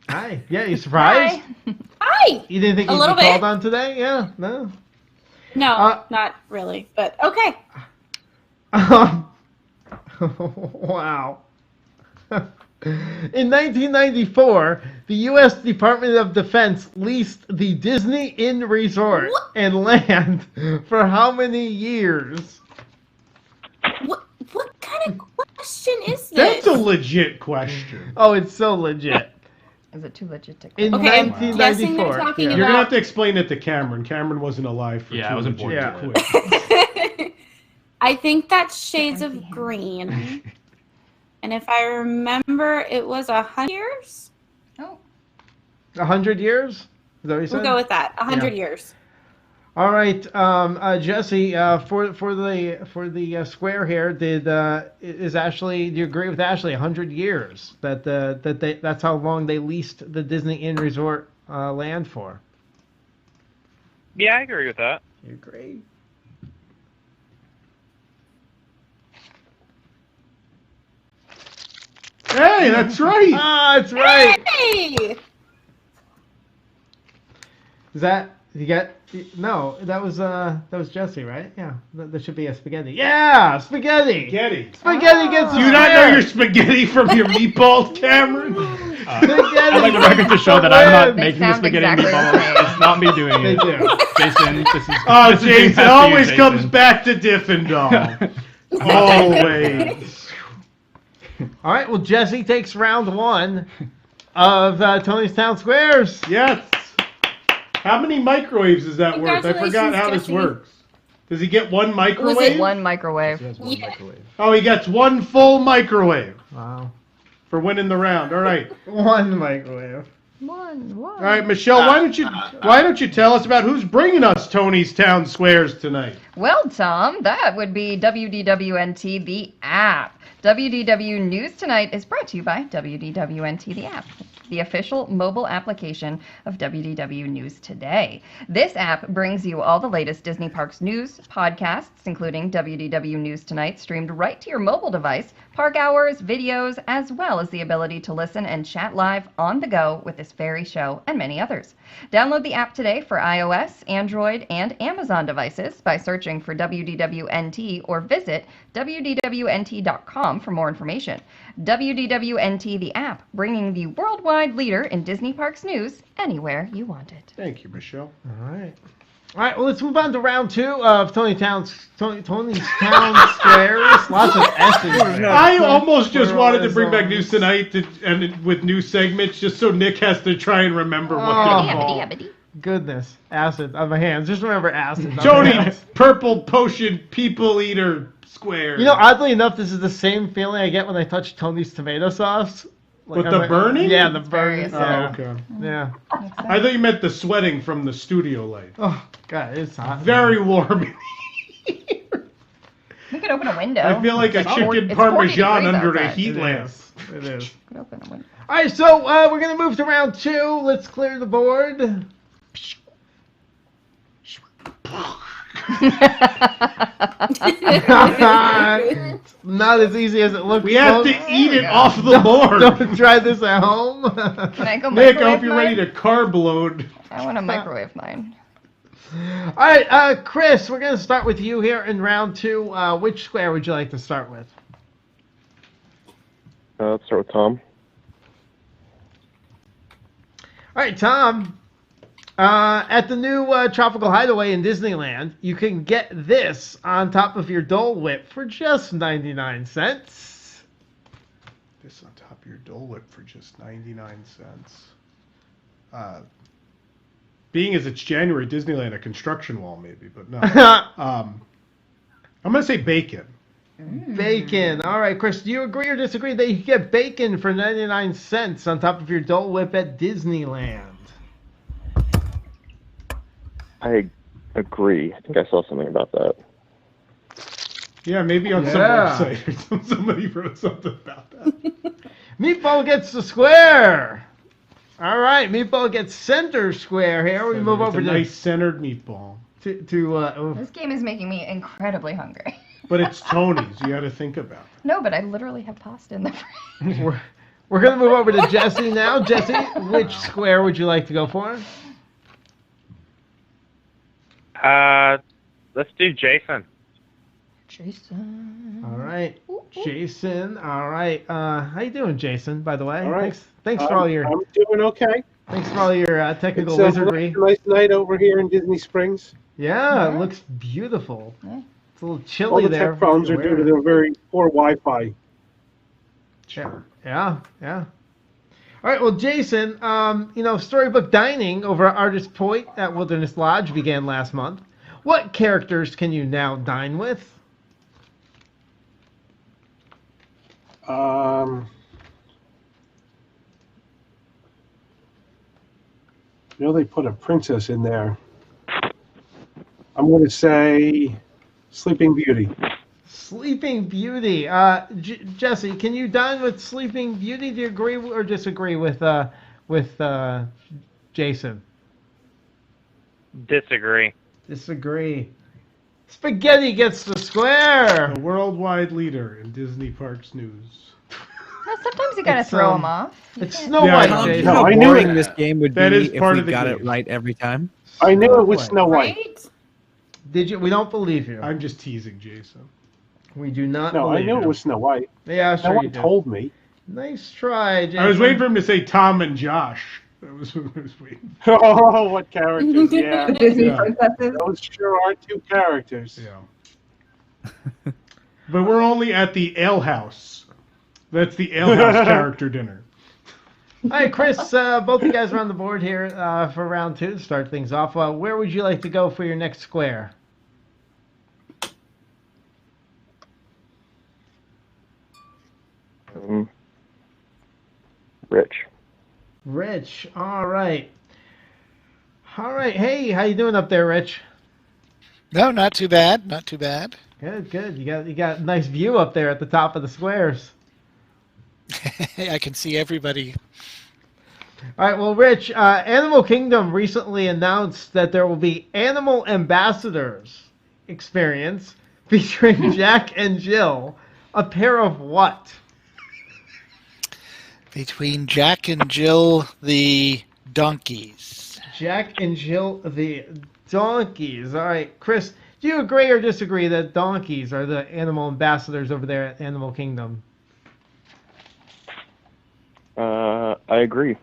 Hi. Yeah, you surprised? Hi. You didn't think A you'd little be bit. called on today? Yeah. No. No, not really, but okay. Wow. In 1994, the U.S. Department of Defense leased the Disney Inn Resort and Land for how many years? What kind of question is this? That's a legit question. Oh, it's so legit. Is it too legit to In Okay, I'm 1994. guessing they're talking You're gonna about- have to explain it to Cameron. Cameron wasn't alive for Yeah, too I wasn't born legit yet. quick. I think that's Shades of Green. And if I remember, it was 100 years? 100 years? Is that what you said? We'll go with that. 100 Yeah. years. All right, Jesse. For the square here, is Ashley? Do you agree with Ashley? 100 years. That's how long they leased the Disney Inn Resort land for. Yeah, I agree with that. You agree? Hey, that's right. Ah, that's right. Hey! Is that you get? No, that was Jesse, right? Yeah, that should be a spaghetti. Yeah, spaghetti. Spaghetti. Spaghetti gets. Do you not know your spaghetti from your meatballs, Cameron? I'd like the record to show that I'm not They making the sound spaghetti exactly the meatballs. same. It's not me doing They it. do. Jason, this is. Oh, this is being Jason, it testy, always Jason. comes back to Diffendall. Always. All right, well, Jesse takes round 1 of Tony's Town Squares. Yes. How many microwaves is that worth? I forgot how this Jesse. works. Does he get one microwave? Was it one microwave? He has one microwave. Oh, he gets one full microwave Wow. for winning the round. All right. One microwave. One. All right, Michelle, why don't you tell us about who's bringing us Tony's Town Squares tonight? Well, Tom, that would be WDWNT, the app. WDW News Tonight is brought to you by WDWNT, the app, the official mobile application of WDW News Today. This app brings you all the latest Disney Parks news, podcasts, including WDW News Tonight, streamed right to your mobile device, park hours, videos, as well as the ability to listen and chat live on the go with this very show and many others. Download the app today for iOS, Android, and Amazon devices by searching for WDWNT or visit WDWNT.com for more information. WDWNT, the app, bringing the worldwide leader in Disney Parks news anywhere you want it. Thank you, Michelle. All right. All right, well, let's move on to round 2 of Tony's Town Squares. Lots of S's. I almost just wanted to bring back News Tonight with new segments just so Nick has to try and remember what they're Goodness. Acid on my hands. Just remember acid. Tony, purple potion, people eater, square. You know, oddly enough, this is the same feeling I get when I touch Tony's tomato sauce. With the burning? Yeah, the burning. Oh, okay. Yeah. I thought you meant the sweating from the studio light. Oh, God, it's hot. Very warm. We could open a window. I feel like a chicken parmesan under a heat lamp. It is. Could open a window. All right, so we're going to move to round 2. Let's clear the board. Not as easy as it looks. We have to eat it off the board. Don't try this at home. Can I go Nick, I microwave hope you're mine? ready to carb load. I want to microwave mine. All right, Chris, we're going to start with you here in round 2. Which square would you like to start with? Let's start with Tom. All right, Tom. At the new Tropical Hideaway in Disneyland, you can get this on top of your Dole Whip for just 99 cents. This on top of your Dole Whip for just 99 cents. Being as it's January, Disneyland, a construction wall maybe, but no. I'm going to say bacon. Bacon. All right, Chris, do you agree or disagree that you can get bacon for 99 cents on top of your Dole Whip at Disneyland? I agree. I think I saw something about that. Yeah, maybe on some website or something. Somebody wrote something about that. Meatball gets the square. All right, Meatball gets center square here. We move over a to nice centered meatball. This game is making me incredibly hungry. But it's Tony's. You got to think about it. No, but I literally have pasta in the fridge. We're going to move over to Jesse now. Jesse, which square would you like to go for? Let's do Jason. Jason. All right, Jason. All right. How you doing, Jason? By the way, All right. Thanks for all your. I'm doing okay. Thanks for all your technical It's wizardry. a nice night over here in Disney Springs. Yeah, it looks beautiful. Yeah. It's a little All chilly the there. tech problems are due to the very poor Wi-Fi. Sure. Yeah. All right. Well, Jason, Storybook Dining over at Artist Point at Wilderness Lodge began last month. What characters can you now dine with? They put a princess in there. I'm going to say Sleeping Beauty. Sleeping Beauty. Jesse, can you dine with Sleeping Beauty? Do you agree or disagree with Jason? Disagree. Spaghetti gets the square. The worldwide leader in Disney Parks news. Well, sometimes you gotta throw them off. It's Snow White, Jason. How I knew boring it. this game would That be is if part we of the got game. it right every time. I knew it was Snow White. Right? Did you? We don't believe you. I'm just teasing Jason. We do not No, I believe knew you. it was Snow White. Yeah, No sure you one did. told me. Nice try, Jason. I was waiting for him to say Tom and Josh. That was what I was waiting. Oh, what characters? Yeah. The Disney Yeah. princesses. Those sure are two characters. Yeah. But we're only at the Ale House That's the alehouse character dinner. All right, Chris, both you guys are on the board here for round 2 to start things off. Where would you like to go for your next square? Rich, all right. All right, hey, how you doing up there, Rich? No, not too bad, not too bad. Good. You got a nice view up there at the top of the squares. I can see everybody. All right, well, Rich, Animal Kingdom recently announced that there will be Animal Ambassadors experience featuring Jack and Jill. A pair of what? Between Jack and Jill, the donkeys. Jack and Jill, the donkeys. All right, Chris, do you agree or disagree that donkeys are the animal ambassadors over there at Animal Kingdom? I agree.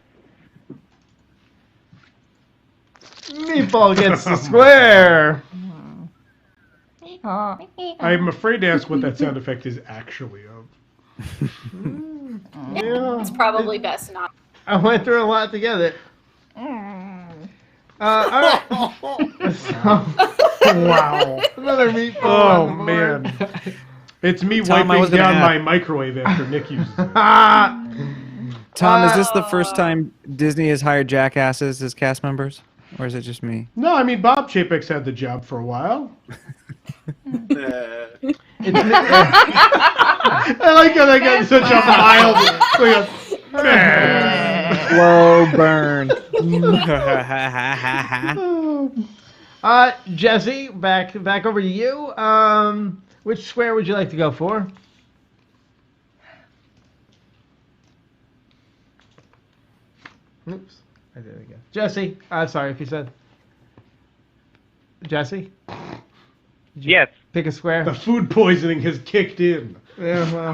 Meatball gets the square. I'm afraid to ask what that sound effect is actually of. Yeah. It's probably best not. I went through a lot to get it. All right. Wow. Another meatball. Oh, man. It's me Tom, I was wiping gonna down ask. my microwave after Nick uses it. Tom, is this the first time Disney has hired jackasses as cast members? Or is it just me? No, I mean, Bob Chapek's had the job for a while. I like how that got such a mild... Slow burn. Jesse, back over to you. Which square would you like to go for? Oops, I did it again. Jesse, sorry if you said. Jesse? Yes. Pick a square. The food poisoning has kicked in. Yeah, well.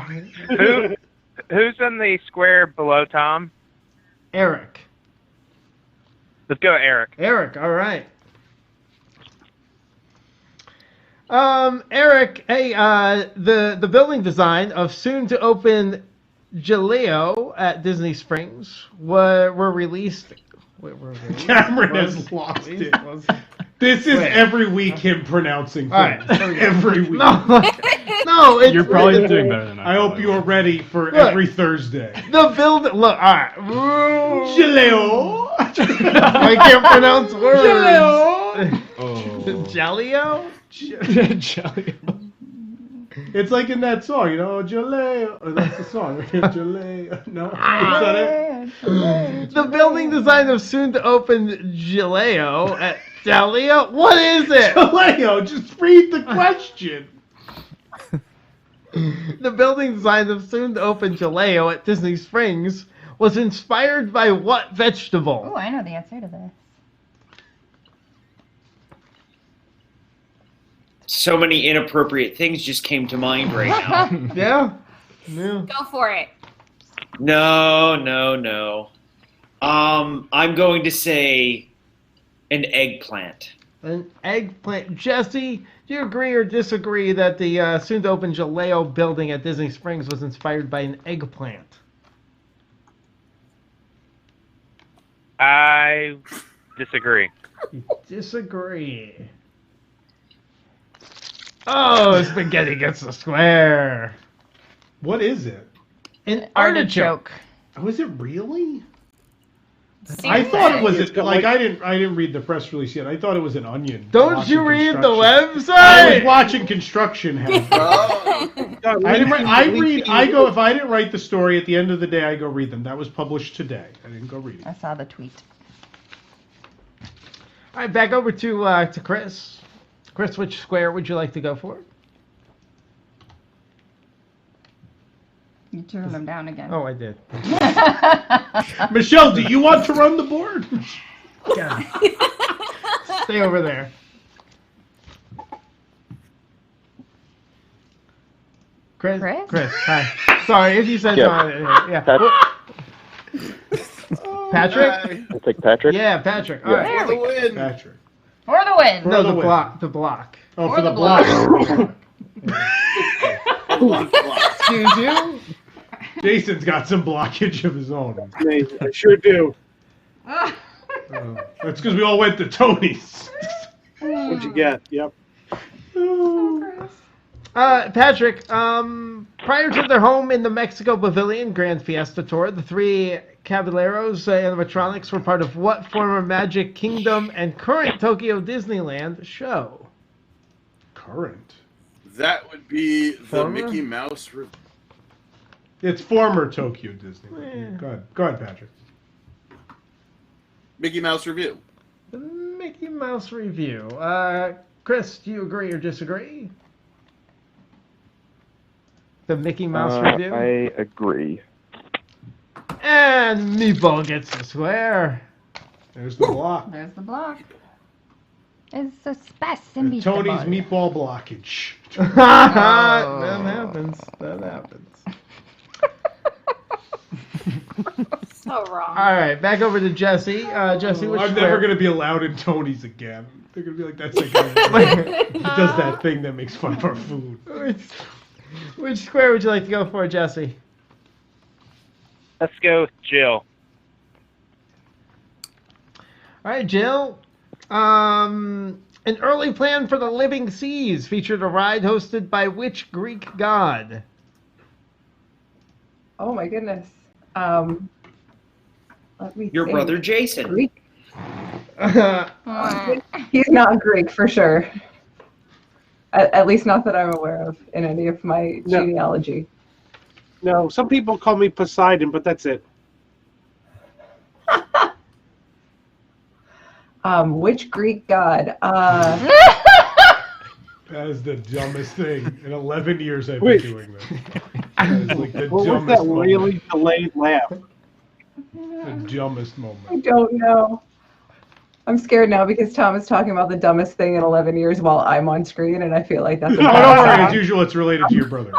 Who's in the square below Tom? Eric. Let's go, Eric. Eric, all right. Eric, hey, the building design of soon-to-open Jaleo at Disney Springs were released. Cameron has lost it. This is every week him pronouncing things. All right, every week. No, it's You're probably doing better than I hope you're ready for Look. every Thursday. The building. Look, all right. Jaleo. I can't pronounce words. Jaleo. Jaleo? Jaleo. It's like in that song, you know, Jaleo. Oh, that's the song. Jaleo. No, is that it? The building design of soon-to-open Jaleo at Jaleo? What is it? Jaleo, just read the question. The building design of soon-to-open Jaleo at Disney Springs was inspired by what vegetable? Oh, I know the answer to this. So many inappropriate things just came to mind right now. Yeah. Go for it. No. I'm going to say an eggplant. An eggplant. Jesse, do you agree or disagree that the soon-to-open Jaleo building at Disney Springs was inspired by an eggplant? I disagree. You disagree. Oh, spaghetti gets the square. What is it? An artichoke. Oh, is it really? Seriously? I thought it was It's got I didn't read the press release yet. I thought it was an onion. Don't you read the website? I was watching Construction House. If I didn't write the story at the end of the day, I go read them. That was published today. I didn't go read it. I saw the tweet. All right, back over to Chris. Chris, which square would you like to go for? You turned them down again. Oh, I did. Michelle, do you want to run the board? Yeah. Stay over there. Chris? Chris, hi. Sorry, if you said no. Yeah. Patrick? I'll take Patrick. Yeah, Patrick. All right. There we go. Patrick. For the win. No, the block. The block. Oh, For for the the block. Excuse you? Jason's got some blockage of his own. I sure do. That's because we all went to Tony's. What'd you get? Yep. Patrick, prior to their home in the Mexico Pavilion Grand Fiesta Tour, the three Caballeros animatronics were part of what former Magic Kingdom and current Tokyo Disneyland show? Current? That would be the Former? Mickey Mouse. It's former Tokyo Disneyland. Go ahead, Patrick. Mickey Mouse Review. The Mickey Mouse Review. Chris, do you agree or disagree? The Mickey Mouse Review? I agree. And Meatball gets the square. There's the block. There's the block. It's so spicy. Tony's meatball blockage. That happens. That happens. So wrong. All right, back over to Jesse. Jesse, which I'm never going to be allowed in Tony's again. They're going to be like, that's like he does that thing that makes fun of our food. Which square would you like to go for, Jesse? Let's go with Jill. All right, Jill. An early plan for the Living Seas featured a ride hosted by which Greek god? Oh my goodness. Let me Your think. brother Jason. Greek? He's not Greek for sure. At least not that I'm aware of in any of my genealogy. No, some people call me Poseidon, but that's it. Which Greek god? That is the dumbest thing. In 11 years I've been doing this. That is like the What was dumbest that moment. really delayed laugh? The dumbest moment. I don't know. I'm scared now because Tom is talking about the dumbest thing in 11 years while I'm on screen, and I feel like that's. Oh, don't worry. As usual, it's related to your brother.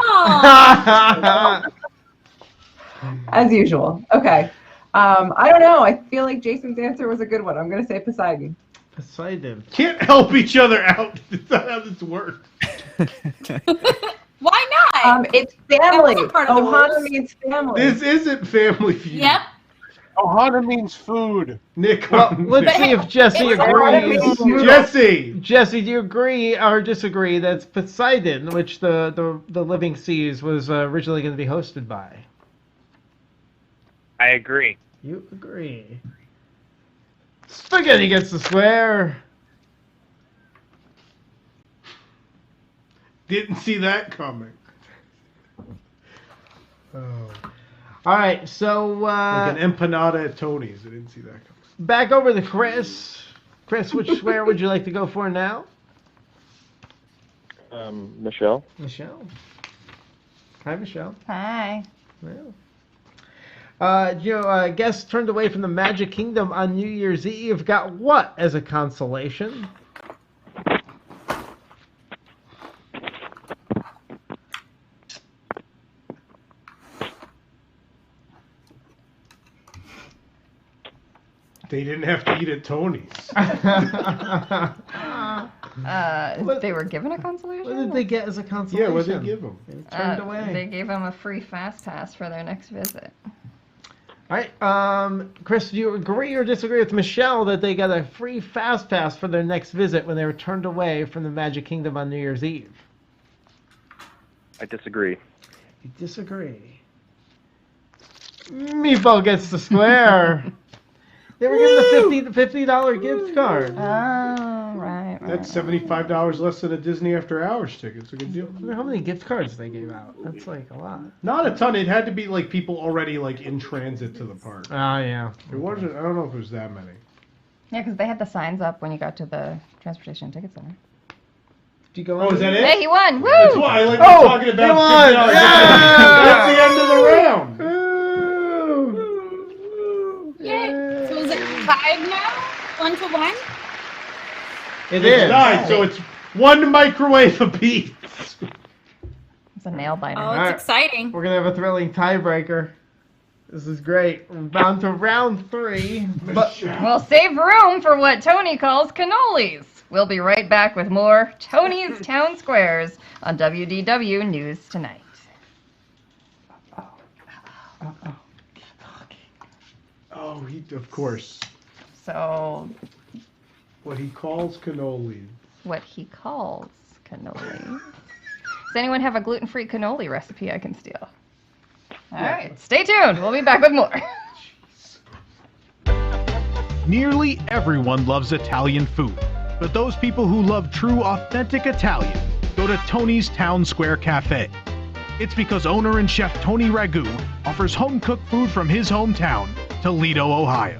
As usual. Okay. I don't know. I feel like Jason's answer was a good one. I'm going to say Poseidon. Poseidon. Can't help each other out. That's not how this works. Why not? It's family. That wasn't part of the Ohana rules. means family. This isn't Family Feud. Yep. Ohana means food. Nick, Well, let's see if Jesse agrees. Jesse! Jesse, do you agree or disagree that it's Poseidon, which the Living Seas was originally going to be hosted by? I agree. You agree. Spaghetti gets the square. Didn't see that coming. Oh. All right, so Like an empanada at Tony's. I didn't see that coming. back over to Chris. Chris, which square would you like to go for now? Michelle. Michelle. Hi, Michelle. Hi. Guests turned away from the Magic Kingdom on New Year's Eve got what as a consolation? They didn't have to eat at Tony's. They were given a consolation? What did they get as a consolation? Yeah, what did they give them? They turned away. They gave them a free fast pass for their next visit. All right, Chris, do you agree or disagree with Michelle that they got a free fast pass for their next visit when they were turned away from the Magic Kingdom on New Year's Eve? I disagree. You disagree. Meatball gets the square. They were given a $50 gift card. Oh, right. That's $75 less than a Disney After Hours ticket. It's a good deal. I wonder how many gift cards they gave out. That's like a lot. Not a ton. It had to be like people already like in transit to the park. Oh, yeah. It wasn't. I don't know if it was that many. Yeah, because they had the signs up when you got to the Transportation Ticket Center. Did you go Oh, is that it? Hey, he won! Woo! That's why I like Oh, talking about. he won! $50. Yeah! That's the end of the round. Yay. So is it tied now? 1-1? It It's is. tied, so it's one microwave apiece. It's a nail biter. Oh, it's exciting. We're going to have a thrilling tiebreaker. This is great. We're bound to round 3. But We'll save room for what Tony calls cannolis. We'll be right back with more Tony's Town Squares on WDW News Tonight. Oh, of course. So, what he calls cannoli. What he calls cannoli. Does anyone have a gluten-free cannoli recipe I can steal? All right, stay tuned. We'll be back with more. Nearly everyone loves Italian food, but those people who love true, authentic Italian go to Tony's Town Square Cafe. It's because owner and chef Tony Ragu offers home-cooked food from his hometown, Toledo, Ohio.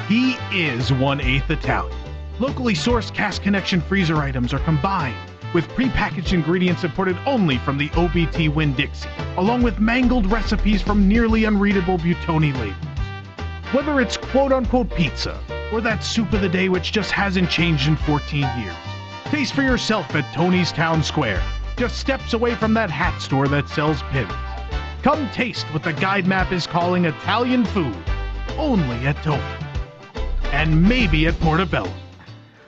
He is 1/8 Italian. Locally sourced Cask Connection freezer items are combined with prepackaged ingredients imported only from the OBT Winn-Dixie, along with mangled recipes from nearly unreadable Buitoni labels. Whether it's quote-unquote pizza, or that soup of the day which just hasn't changed in 14 years, taste for yourself at Tony's Town Square, just steps away from that hat store that sells pins. Come taste what the guide map is calling Italian food, only at Tony. And maybe at Portobello.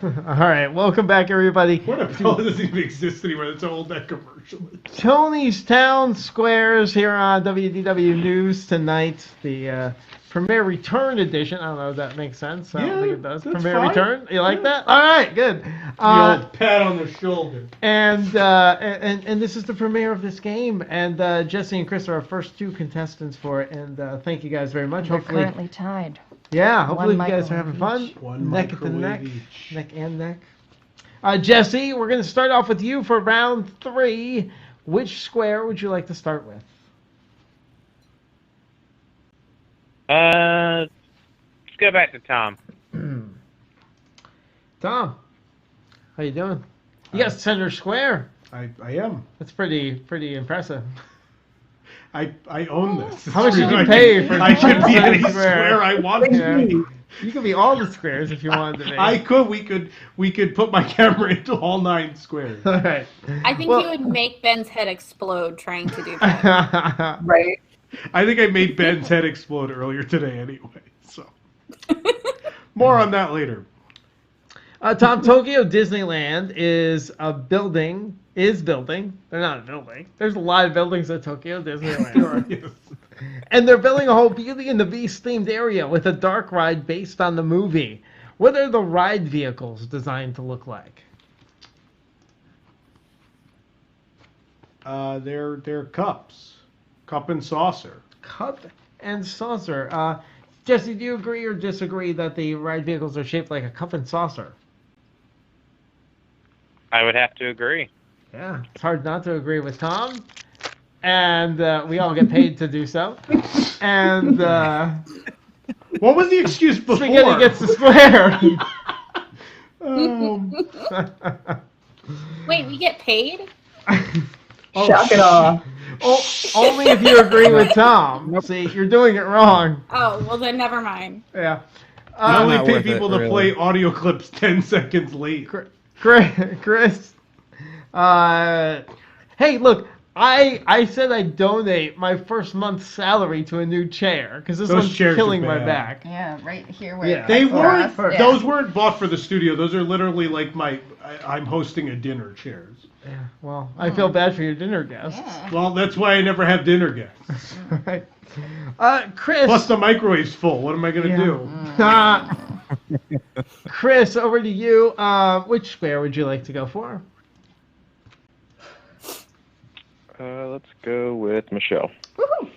All right, welcome back, everybody. Portobello doesn't even exist anymore. That's how old that commercial is. Tony's Town Squares here on WDW News Tonight, the premiere return edition. I don't know if that makes sense. I don't think it does. that's Premiere fine. return? You like that? All right, good. The old pat on the shoulder. And this is the premiere of this game. And Jesse and Chris are our first two contestants for it. And thank you guys very much. We're Hopefully, currently tied. yeah, hopefully you One guys are microwave having fun. each. One Neck at the neck. microwave each. Neck and neck. Jesse, we're going to start off with you for round 3. Which square would you like to start with? Let's go back to Tom. Tom, how you doing? You got center square. I am. That's pretty impressive. I own this. How much did you I pay can- for I can be center any square I want Yeah. to be. You could be all the squares if you wanted to be. I could. We could put my camera into all 9 squares. All right. I think you would make Ben's head explode trying to do that. Right. I think I made Ben's head explode earlier today anyway. So more on that later. Tom, Tokyo Disneyland is building. They're not a building. There's a lot of buildings at Tokyo Disneyland. Yes. And they're building a whole Beauty and the Beast themed area with a dark ride based on the movie. What are the ride vehicles designed to look like? They're cups. Cup and saucer. Cup and saucer. Jesse, do you agree or disagree that the ride vehicles are shaped like a cup and saucer? I would have to agree. Yeah, it's hard not to agree with Tom. And we all get paid to do so. And what was the excuse before? Spaghetti gets the square. Wait, we get paid? Shock it off. Only if you agree with Tom. See, you're doing it wrong. Oh, well then never mind. Yeah. I only Not pay worth it, people to really. play audio clips 10 seconds late. Chris. Hey, look. I said I'd donate my first month's salary to a new chair because this Those one's chairs are killing my bad. back. Yeah, right here where Yeah. They it's weren't. crossed. Those weren't bought for the studio. Those are literally like I'm hosting a dinner chairs. Yeah. Well, I feel bad for your dinner guests. Well, that's why I never have dinner guests. Right. Chris. Plus the microwave's full. What am I gonna do? Chris, over to you. Which square would you like to go for? Let's go with Michelle. All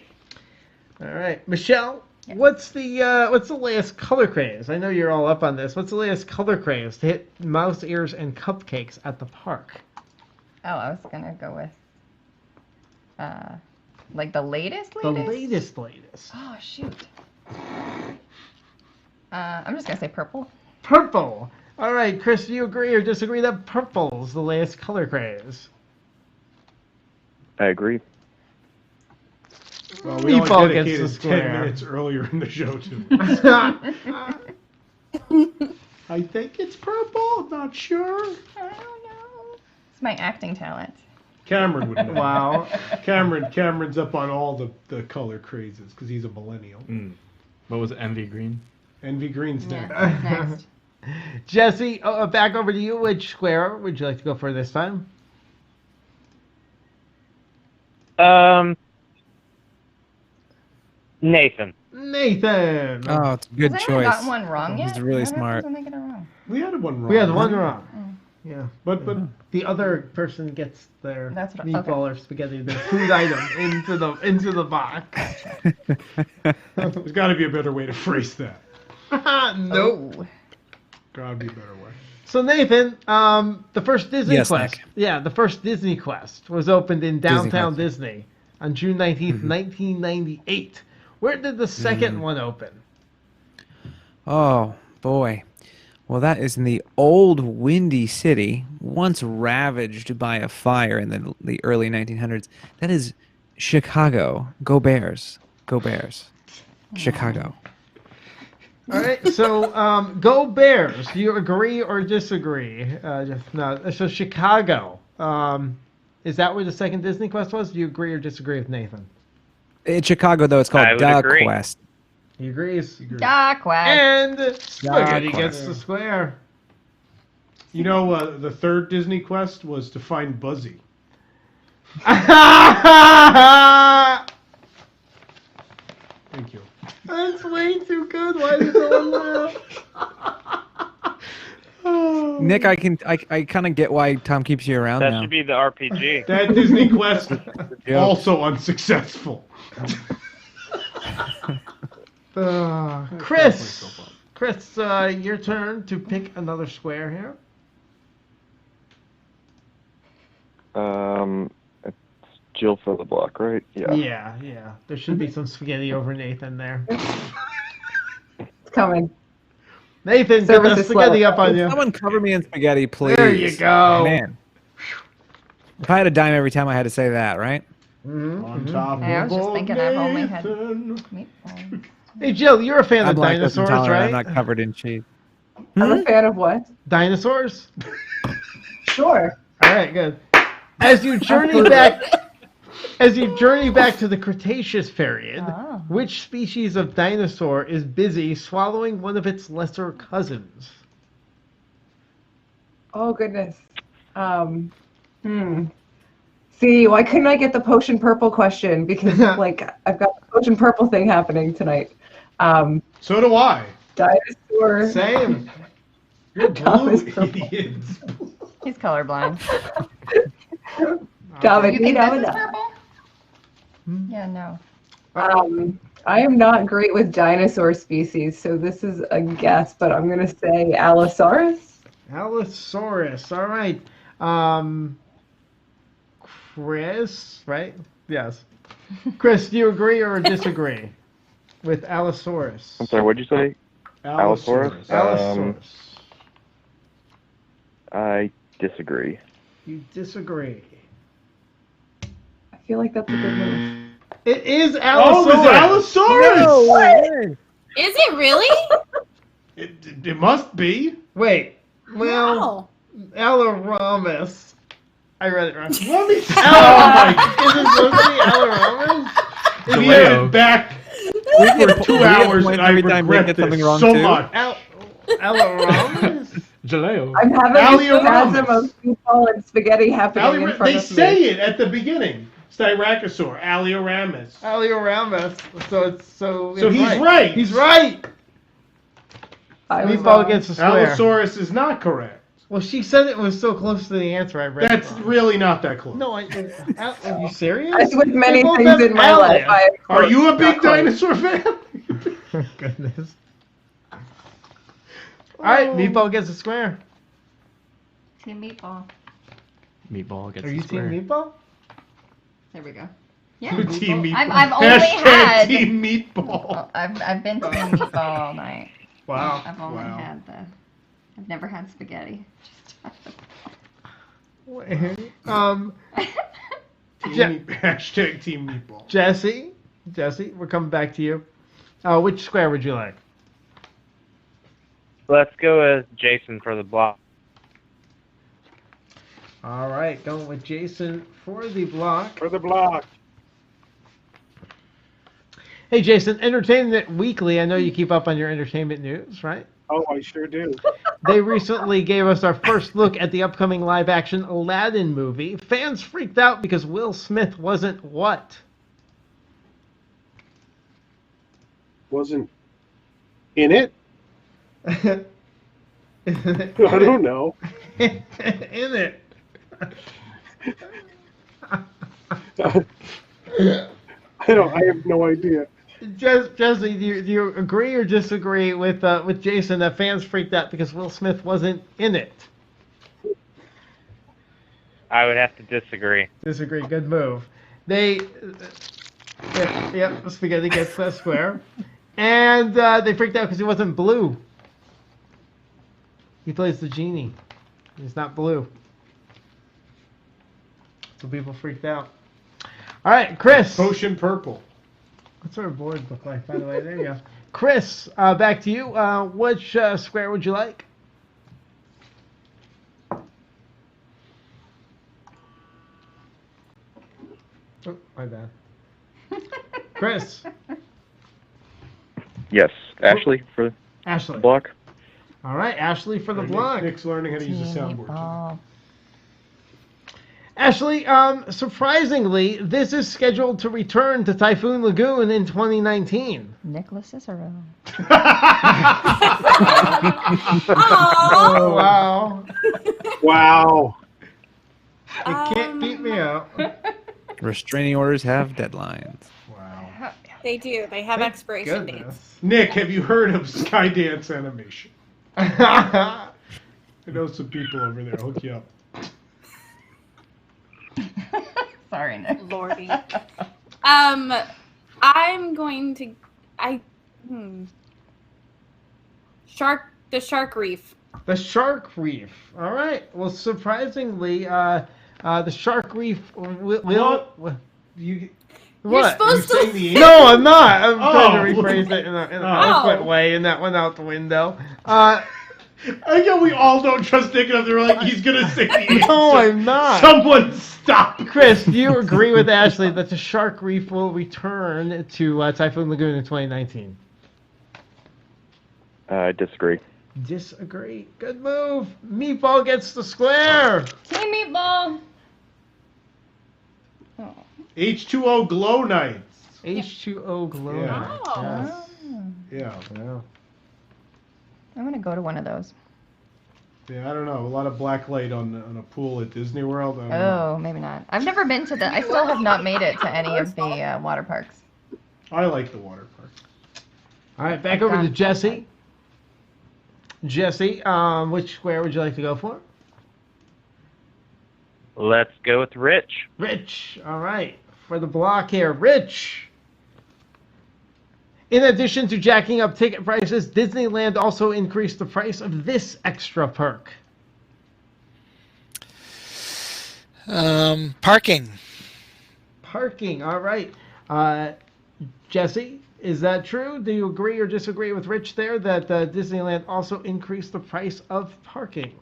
right, Michelle. What's the latest color craze? I know you're all up on this. What's the latest color craze to hit mouse ears and cupcakes at the park? Oh, I was gonna go with like the latest. The latest. Oh shoot. I'm just gonna say purple. Purple. All right, Chris, do you agree or disagree that purple's the latest color craze? I agree. Well, we Meatball all gets the dedicated 10 square. minutes earlier in the show too. I think it's purple. Not sure. I don't know. It's my acting talent. Cameron would know. Wow. Cameron's up on all the color crazes because he's a millennial. What was it, Envy Green? Envy Green's next. Next. Jesse, back over to you. Which square would you like to go for this time? Nathan. Nathan. Oh, it's a good Has anyone choice. gotten one wrong yet? He's really How smart. did they get it wrong? We had one wrong. We had one wrong. Oh. Yeah, but the other person gets their That's what- meatball or spaghetti, their food item into the box. There's got to be a better way to phrase that. Nope. Got to be a better way. So Nathan, the first Disney Yes, Quest. Nick. Yeah, the first Disney Quest was opened in downtown Quest. Disney on June 19th, 1998. Where did the second one open? Oh, boy. Well, that is in the old Windy City, once ravaged by a fire in the early 1900s. That is Chicago. Go Bears. Go Bears. Chicago. All right, so go Bears. Do you agree or disagree? No. So Chicago. Is that where the second Disney Quest was? Do you agree or disagree with Nathan? In Chicago, though, it's called I would Duck agree. Quest. He agrees. Duck Quest. And Spaghetti Quest. gets the square. You know, the third Disney Quest was to find Buzzy. Thank you. That's way too good. Why did someone laugh? Nick, I kind of get why Tom keeps you around That now. should be the RPG. That Disney Quest Yep. also unsuccessful. Chris, your turn to pick another square here. It's Jill for the block, right? Yeah. Yeah. There should be some spaghetti over Nathan there. It's coming. Nathan, get Service the is spaghetti slow. up on you. Someone cover me in spaghetti, please. There you go. Man. If I had a dime every time I had to say that, right? On top Hey, I was just of thinking I've only had Nathan. meatballs. Hey, Jill, you're a fan I'm of lactose dinosaurs, intolerant. right? I'm not covered in cheese. I'm a fan of what? Dinosaurs? Sure. All right, good. As you journey back to the Cretaceous period, Oh. which species of dinosaur is busy swallowing one of its lesser cousins? Oh goodness. See, why couldn't I get the potion purple question? Because like I've got the potion purple thing happening tonight. So do I. Dinosaur. Same. You're Tom blue, is purple. idiots. He's colorblind. David, You think know this is that. purple? Yeah, no. I am not great with dinosaur species, so this is a guess, but I'm gonna say Allosaurus. Allosaurus. All right. Chris, right? Yes. Chris, do you agree or disagree with Allosaurus? I'm sorry, what'd you say? Allosaurus? Allosaurus. I disagree. You disagree. I feel like that's a good move. It is Oh, Allosaurus. it's Allosaurus! Is it really? It must be. Wait. Well, Wow. Alloramus. I read it wrong. Let me Is it supposed to be Alloramus? If you had it back for 2 hours, and I every time we regret get this something wrong, so too. much. Alloramus? Jaleo. I'm having a Alloramus. spasm of meatball and spaghetti happening in front They of say me. it at the beginning. Styracosaur, Alloramus. Alloramus. So he's right. He's right. I was Meatball wrong. against the square. Allosaurus is not correct. Well, she said it was so close to the answer. I read. That's it wrong. really not that close. No, are you serious? As with many They both things have in my life, Allies. I Are you a big not quite. dinosaur fan? Goodness. All right, Meatball gets a square. Team meatball. Meatball gets Are the you square. Team Meatball? There we go. Yeah. Team Meatball. I've only Hashtag had. Team Meatball. I've been Team Meatball all night. Wow. I've only Wow. had I've never had spaghetti. Hashtag Team Meatball. Jesse, we're coming back to you. Which square would you like? Let's go with Jason for the block. All right, going with Jason for the block. For the block. Hey, Jason, Entertainment Weekly. I know you keep up on your entertainment news, right? Oh, I sure do. They recently gave us our first look at the upcoming live-action Aladdin movie. Fans freaked out because Will Smith wasn't what? wasn't in it. I don't know. In it. I have no idea. Jesse, do you agree or disagree with Jason that fans freaked out because Will Smith wasn't in it? I would have to disagree. Disagree. Good move. Spaghetti gets that square. And they freaked out because he wasn't blue. He plays the genie. He's not blue. So people freaked out. All right, Chris. Potion purple. What's our board look like, by the way? There you go. Chris, back to you. Which square would you like? Oh, my bad. Chris. Yes, Ashley for Ashley. the block. All right, Ashley for the block. Nick's learning how to use the soundboard. Ashley, surprisingly, this is scheduled to return to Typhoon Lagoon in 2019. Nick LoCicero. Oh, wow. Wow. You can't beat me out. Restraining orders have deadlines. Wow. They do. They have expiration dates. Goodness. Nick, have you heard of Skydance Animation? I know some people over there. I'll hook you up. Sorry, Nick. Lordy. I'm going to. The Shark Reef. The Shark Reef. All right. Well, surprisingly, the Shark Reef will. You're What? supposed saying to. the No, I'm not. I'm trying to Oh. rephrase it in an Oh. eloquent way, and that went out the window. I know we all don't trust Nick enough. They're like, he's going to say the answer. No, I'm not. Someone stop. Chris, do you agree with Ashley that the Shark Reef will return to Typhoon Lagoon in 2019? I disagree. Disagree. Good move. Meatball gets the square. Team Meatball. Oh. H2O Glow Nights. H2O Glow. Yeah. Oh. Yeah. I'm gonna go to one of those. Yeah, I don't know. A lot of black light on a pool at Disney World. I don't know. Oh, maybe not. I've never been to the. I still have not made it to any of the water parks. I like the water park. All right, back over to Jesse. Jesse, which square would you like to go for? Let's go with Rich. Rich. All right. For the block here, Rich. In addition to jacking up ticket prices, Disneyland also increased the price of this extra perk. Parking. Parking. All right. Jesse, is that true? Do you agree or disagree with Rich there that Disneyland also increased the price of parking?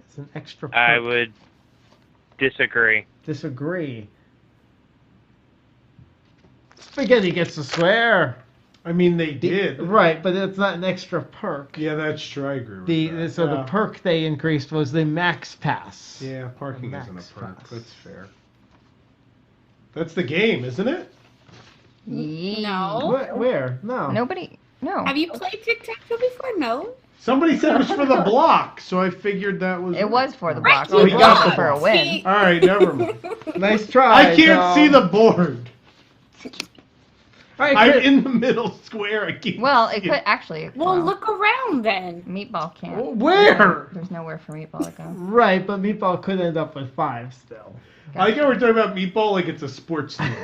It's an extra perk. I would disagree. Disagree. Spaghetti gets to swear. I mean, they did. Right, but it's not an extra perk. Yeah, that's true. I agree with that. So the perk they increased was the Max Pass. Yeah, parking Max isn't a perk. Pass. That's fair. That's the game, isn't it? No. Where? No. Nobody. No. Have you played Tic-Tac-Toe before? No. Somebody said it was for the block, so I figured that was... It was for the block. Oh, he got the for a block. win. All right, never mind. Nice try. I can't see the board. All right, I'm Chris. in the middle square. I can't Well, it see could actually. Well, look around then. Meatball can't. Where? There's nowhere for Meatball to go. Right, but Meatball could end up with 5 still. I like how we're talking about Meatball like it's a sports team.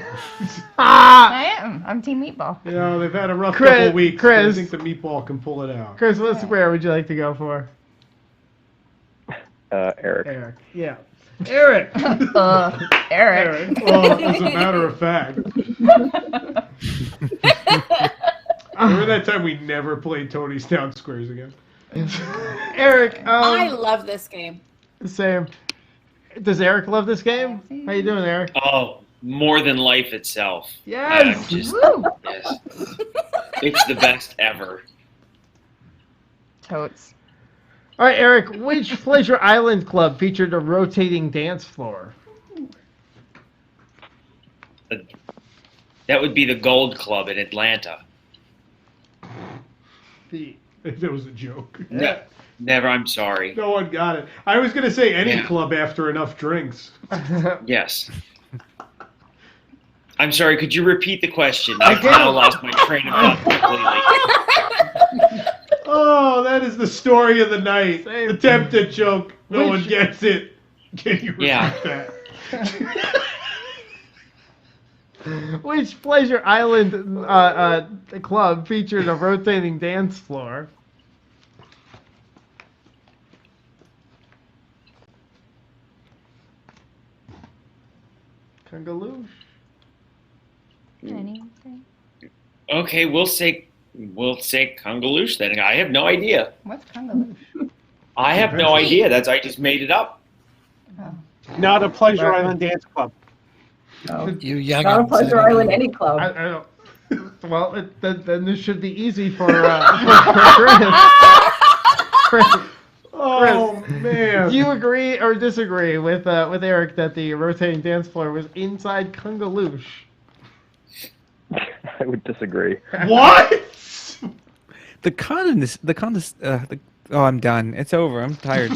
I am. I'm Team Meatball. You know, they've had a rough Chris- couple weeks. But I Chris. think the Meatball can pull it out. Chris, what square would you like to go for? Eric. Eric. Yeah. Eric. Eric. Well, as a matter of fact. Remember that time we never played Tony's Town Squares again? Eric. I love this game. Same. Does Eric love this game? How you doing, Eric? Oh, more than life itself. Yes. I'm just, Woo. yes. It's the best ever. Totes. All right, Eric. Which Pleasure Island club featured a rotating dance floor? That would be the Gold Club in Atlanta. That was a joke. No, never. I'm sorry. No one got it. I was going to say any Yeah. club after enough drinks. Yes. I'm sorry. Could you repeat the question? I now lost my train of thought completely. Oh, that is the story of the night. Attempted joke. No one gets it. Can you repeat that? Which Pleasure Island club featured a rotating dance floor? Kungaloosh? Anything? Okay, we'll say Kungaloosh then. I have no idea. What's Kungaloosh? I have no idea. I just made it up. Not a Pleasure Island dance club. Oh. You young. Not a Pleasure Island any club. I don't. Well, then this should be easy for Chris. Oh man! Do you agree or disagree with Eric that the rotating dance floor was inside Kungaloosh? I would disagree. What? Oh, I'm done. It's over. I'm tired.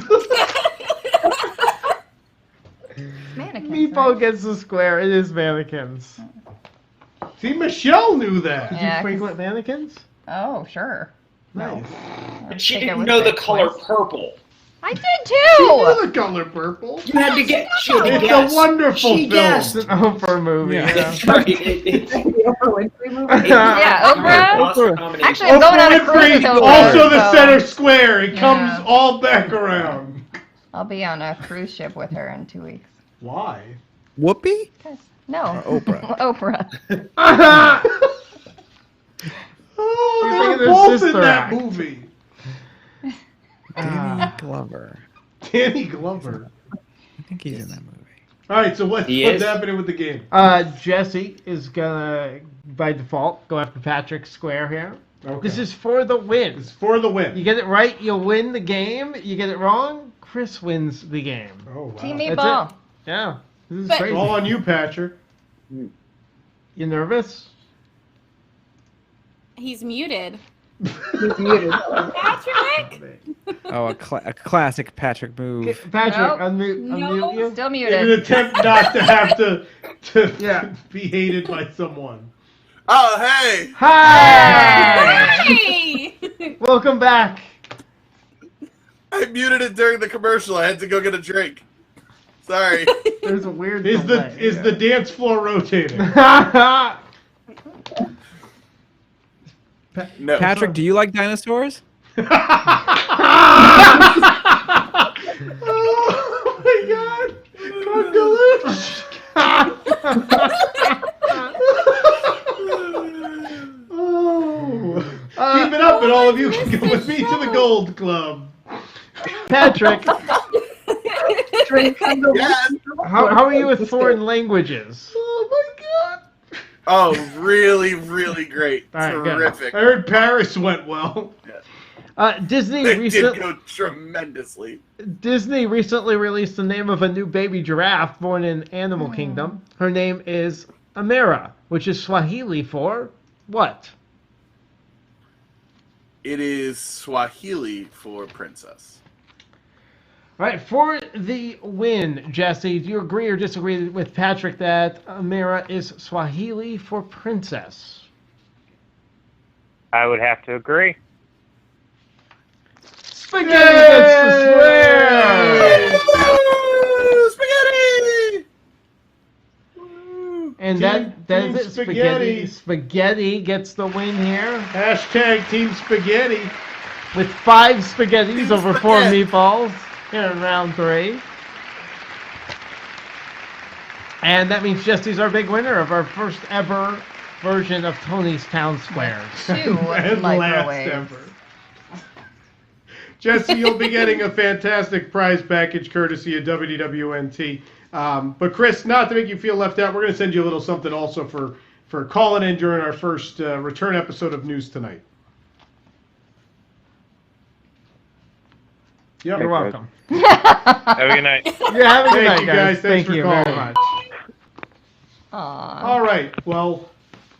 Meatball gets the square. It is mannequins. See, Michelle knew that. Did Yeah, you twinkle at mannequins? Oh, sure. Nice. She think I didn't was know the there color twice. purple. I did She knew too. the color purple. You had to get. She had to It's guess. a wonderful She film. guessed. It's an Oprah movie. Yeah. That's right. The Oprah Winfrey movie? Yeah, Oprah. Oscar nomination. Actually, I'm going on a cruise with Winfrey, Oprah. also the so center square. It Yeah. comes all back around. I'll be on a cruise ship with her in 2 weeks. Why? Whoopi? No. Or Oprah? Oprah. Oh, You're they're thinking of both in Sister that Act. movie. Danny Glover. Danny Glover. I think he's in that movie. All right, so what's He is? happening with the game? Jesse is gonna, by default, go after Patrick's square here. Okay. This is for the win. It's for the win. You get it right, you'll win the game. You get it wrong, Chris wins the game. Oh wow. Team That's Meatball. it. Yeah, this is But- crazy. It's all on you, Patcher. You nervous? He's muted. He's muted. Patrick? Oh, a classic Patrick move. Patrick, Nope. unmute you. Still In an muted. attempt not to have to Yeah. be hated by someone. Oh, hey! Hi! Hey! Welcome back. I muted it during the commercial. I had to go get a drink. Sorry. There's a weird Is delay. the dance floor rotating? No. Patrick, do you like dinosaurs? Oh my god! Oh. Keep it up, and all of you can go with me to the Gold Club. Patrick, Drink Kungaloosh. Yes. how are you with foreign languages? Oh my god! Oh, really, really great. All right, good. Terrific. I heard Paris went well. Disney It did recently go tremendously. released the name of a new baby giraffe born in Animal Kingdom. Her name is Amira, which is Swahili for what? It is Swahili for princess. All right, for the win, Jesse, do you agree or disagree with Patrick that Amira is Swahili for princess? I would have to agree. Spaghetti gets the square! Woo! Spaghetti! And Team that is it. Spaghetti. Spaghetti gets the win here Hashtag Team Spaghetti. with 5 spaghettis Team over 4 Spaghetti. meatballs here in round 3. And that means Jesse's our big winner of our first ever version of Tony's Town Squares. 2 And last microwaves. ever. Jesse, you'll be getting a fantastic prize package courtesy of WDWNT. But Chris, not to make you feel left out, we're going to send you a little something also for calling in during our first return episode of News Tonight. Yep. You're welcome. Have a good night. Yeah, have a good Thank night, you guys. guys. Thanks Thank for you calling. very much. Aw. All right. Well,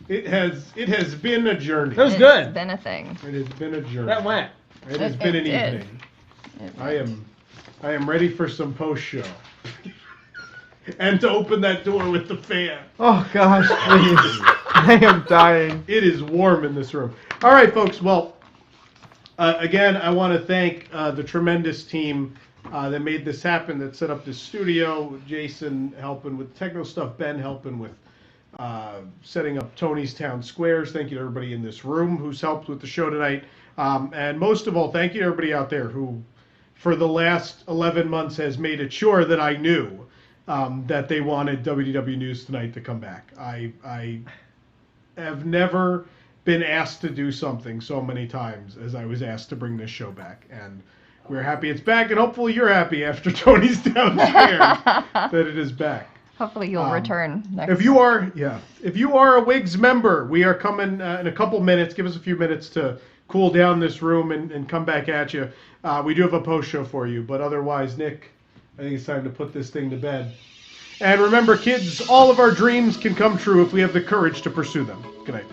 It has been a journey. That was good. It's been a thing. It has been a journey. That went. It has been an did. evening. I am ready for some post show. And to open that door with the fan. Oh gosh, please. I am dying. It is warm in this room. All right, folks. Well, again, I want to thank the tremendous team that made this happen, that set up this studio. Jason helping with techno stuff, Ben helping with setting up Tony's Town Squares. Thank you to everybody in this room who's helped with the show tonight. And most of all, thank you to everybody out there who, for the last 11 months, has made it sure that I knew that they wanted WDW News Tonight to come back. I have never been asked to do something so many times as I was asked to bring this show back. And we're happy it's back, and hopefully you're happy after Tony's Town Squares that it is back. Hopefully you'll return next. If you are a WIGS member, we are coming in a couple minutes. Give us a few minutes to cool down this room and come back at you. We do have a post show for you, but otherwise, Nick, I think it's time to put this thing to bed. And remember, kids, all of our dreams can come true if we have the courage to pursue them. Good night.